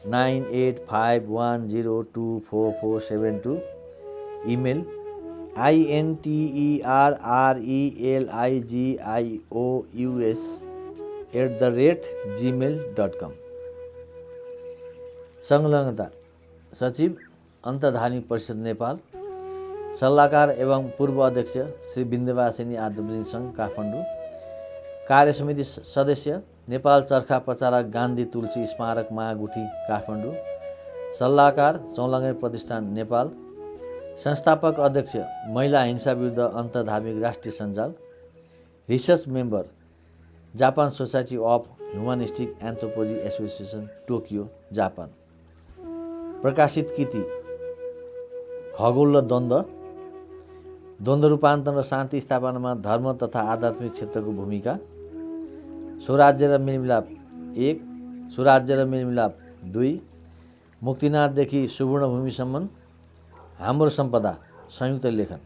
9851024472। Email intereligious@gmail.com। संलग्नता: सचिव, अन्तर्धार्मिक परिषद नेपाल। सल्लाहकार एवं पूर्व अध्यक्ष श्री विन्ध्यवासिनी आध्यात्मिक सङ्घ, काठमाडौँ। कार्य समिति सदस्य नेपाल चरखा प्रचारक गान्धी तुलसी स्मारक महागुठी, काठमाडौँ। सल्लाहकार चौलागाई प्रतिष्ठान, नेपाल। संस्थापक अध्यक्ष महिला हिंसा विरुद्ध अन्तर्धार्मिक राष्ट्रिय सञ्जाल। Research member Japan society of humanistic anthropology association, Tokyo, Japan. प्रकाशित कृति: खगोल र द्वन्द्व रूपान्तरण र शान्ति स्थापनामा धर्म तथा आध्यात्मिक क्षेत्रको भूमिका। स्वराज्य र मेलमिलाप 1, स्वराज्य र मेलमिलाप 2, मुक्तिनाथदेखि सुवर्णभूमिसम्म, हाम्रो सम्पदा, संयुक्त लेखन।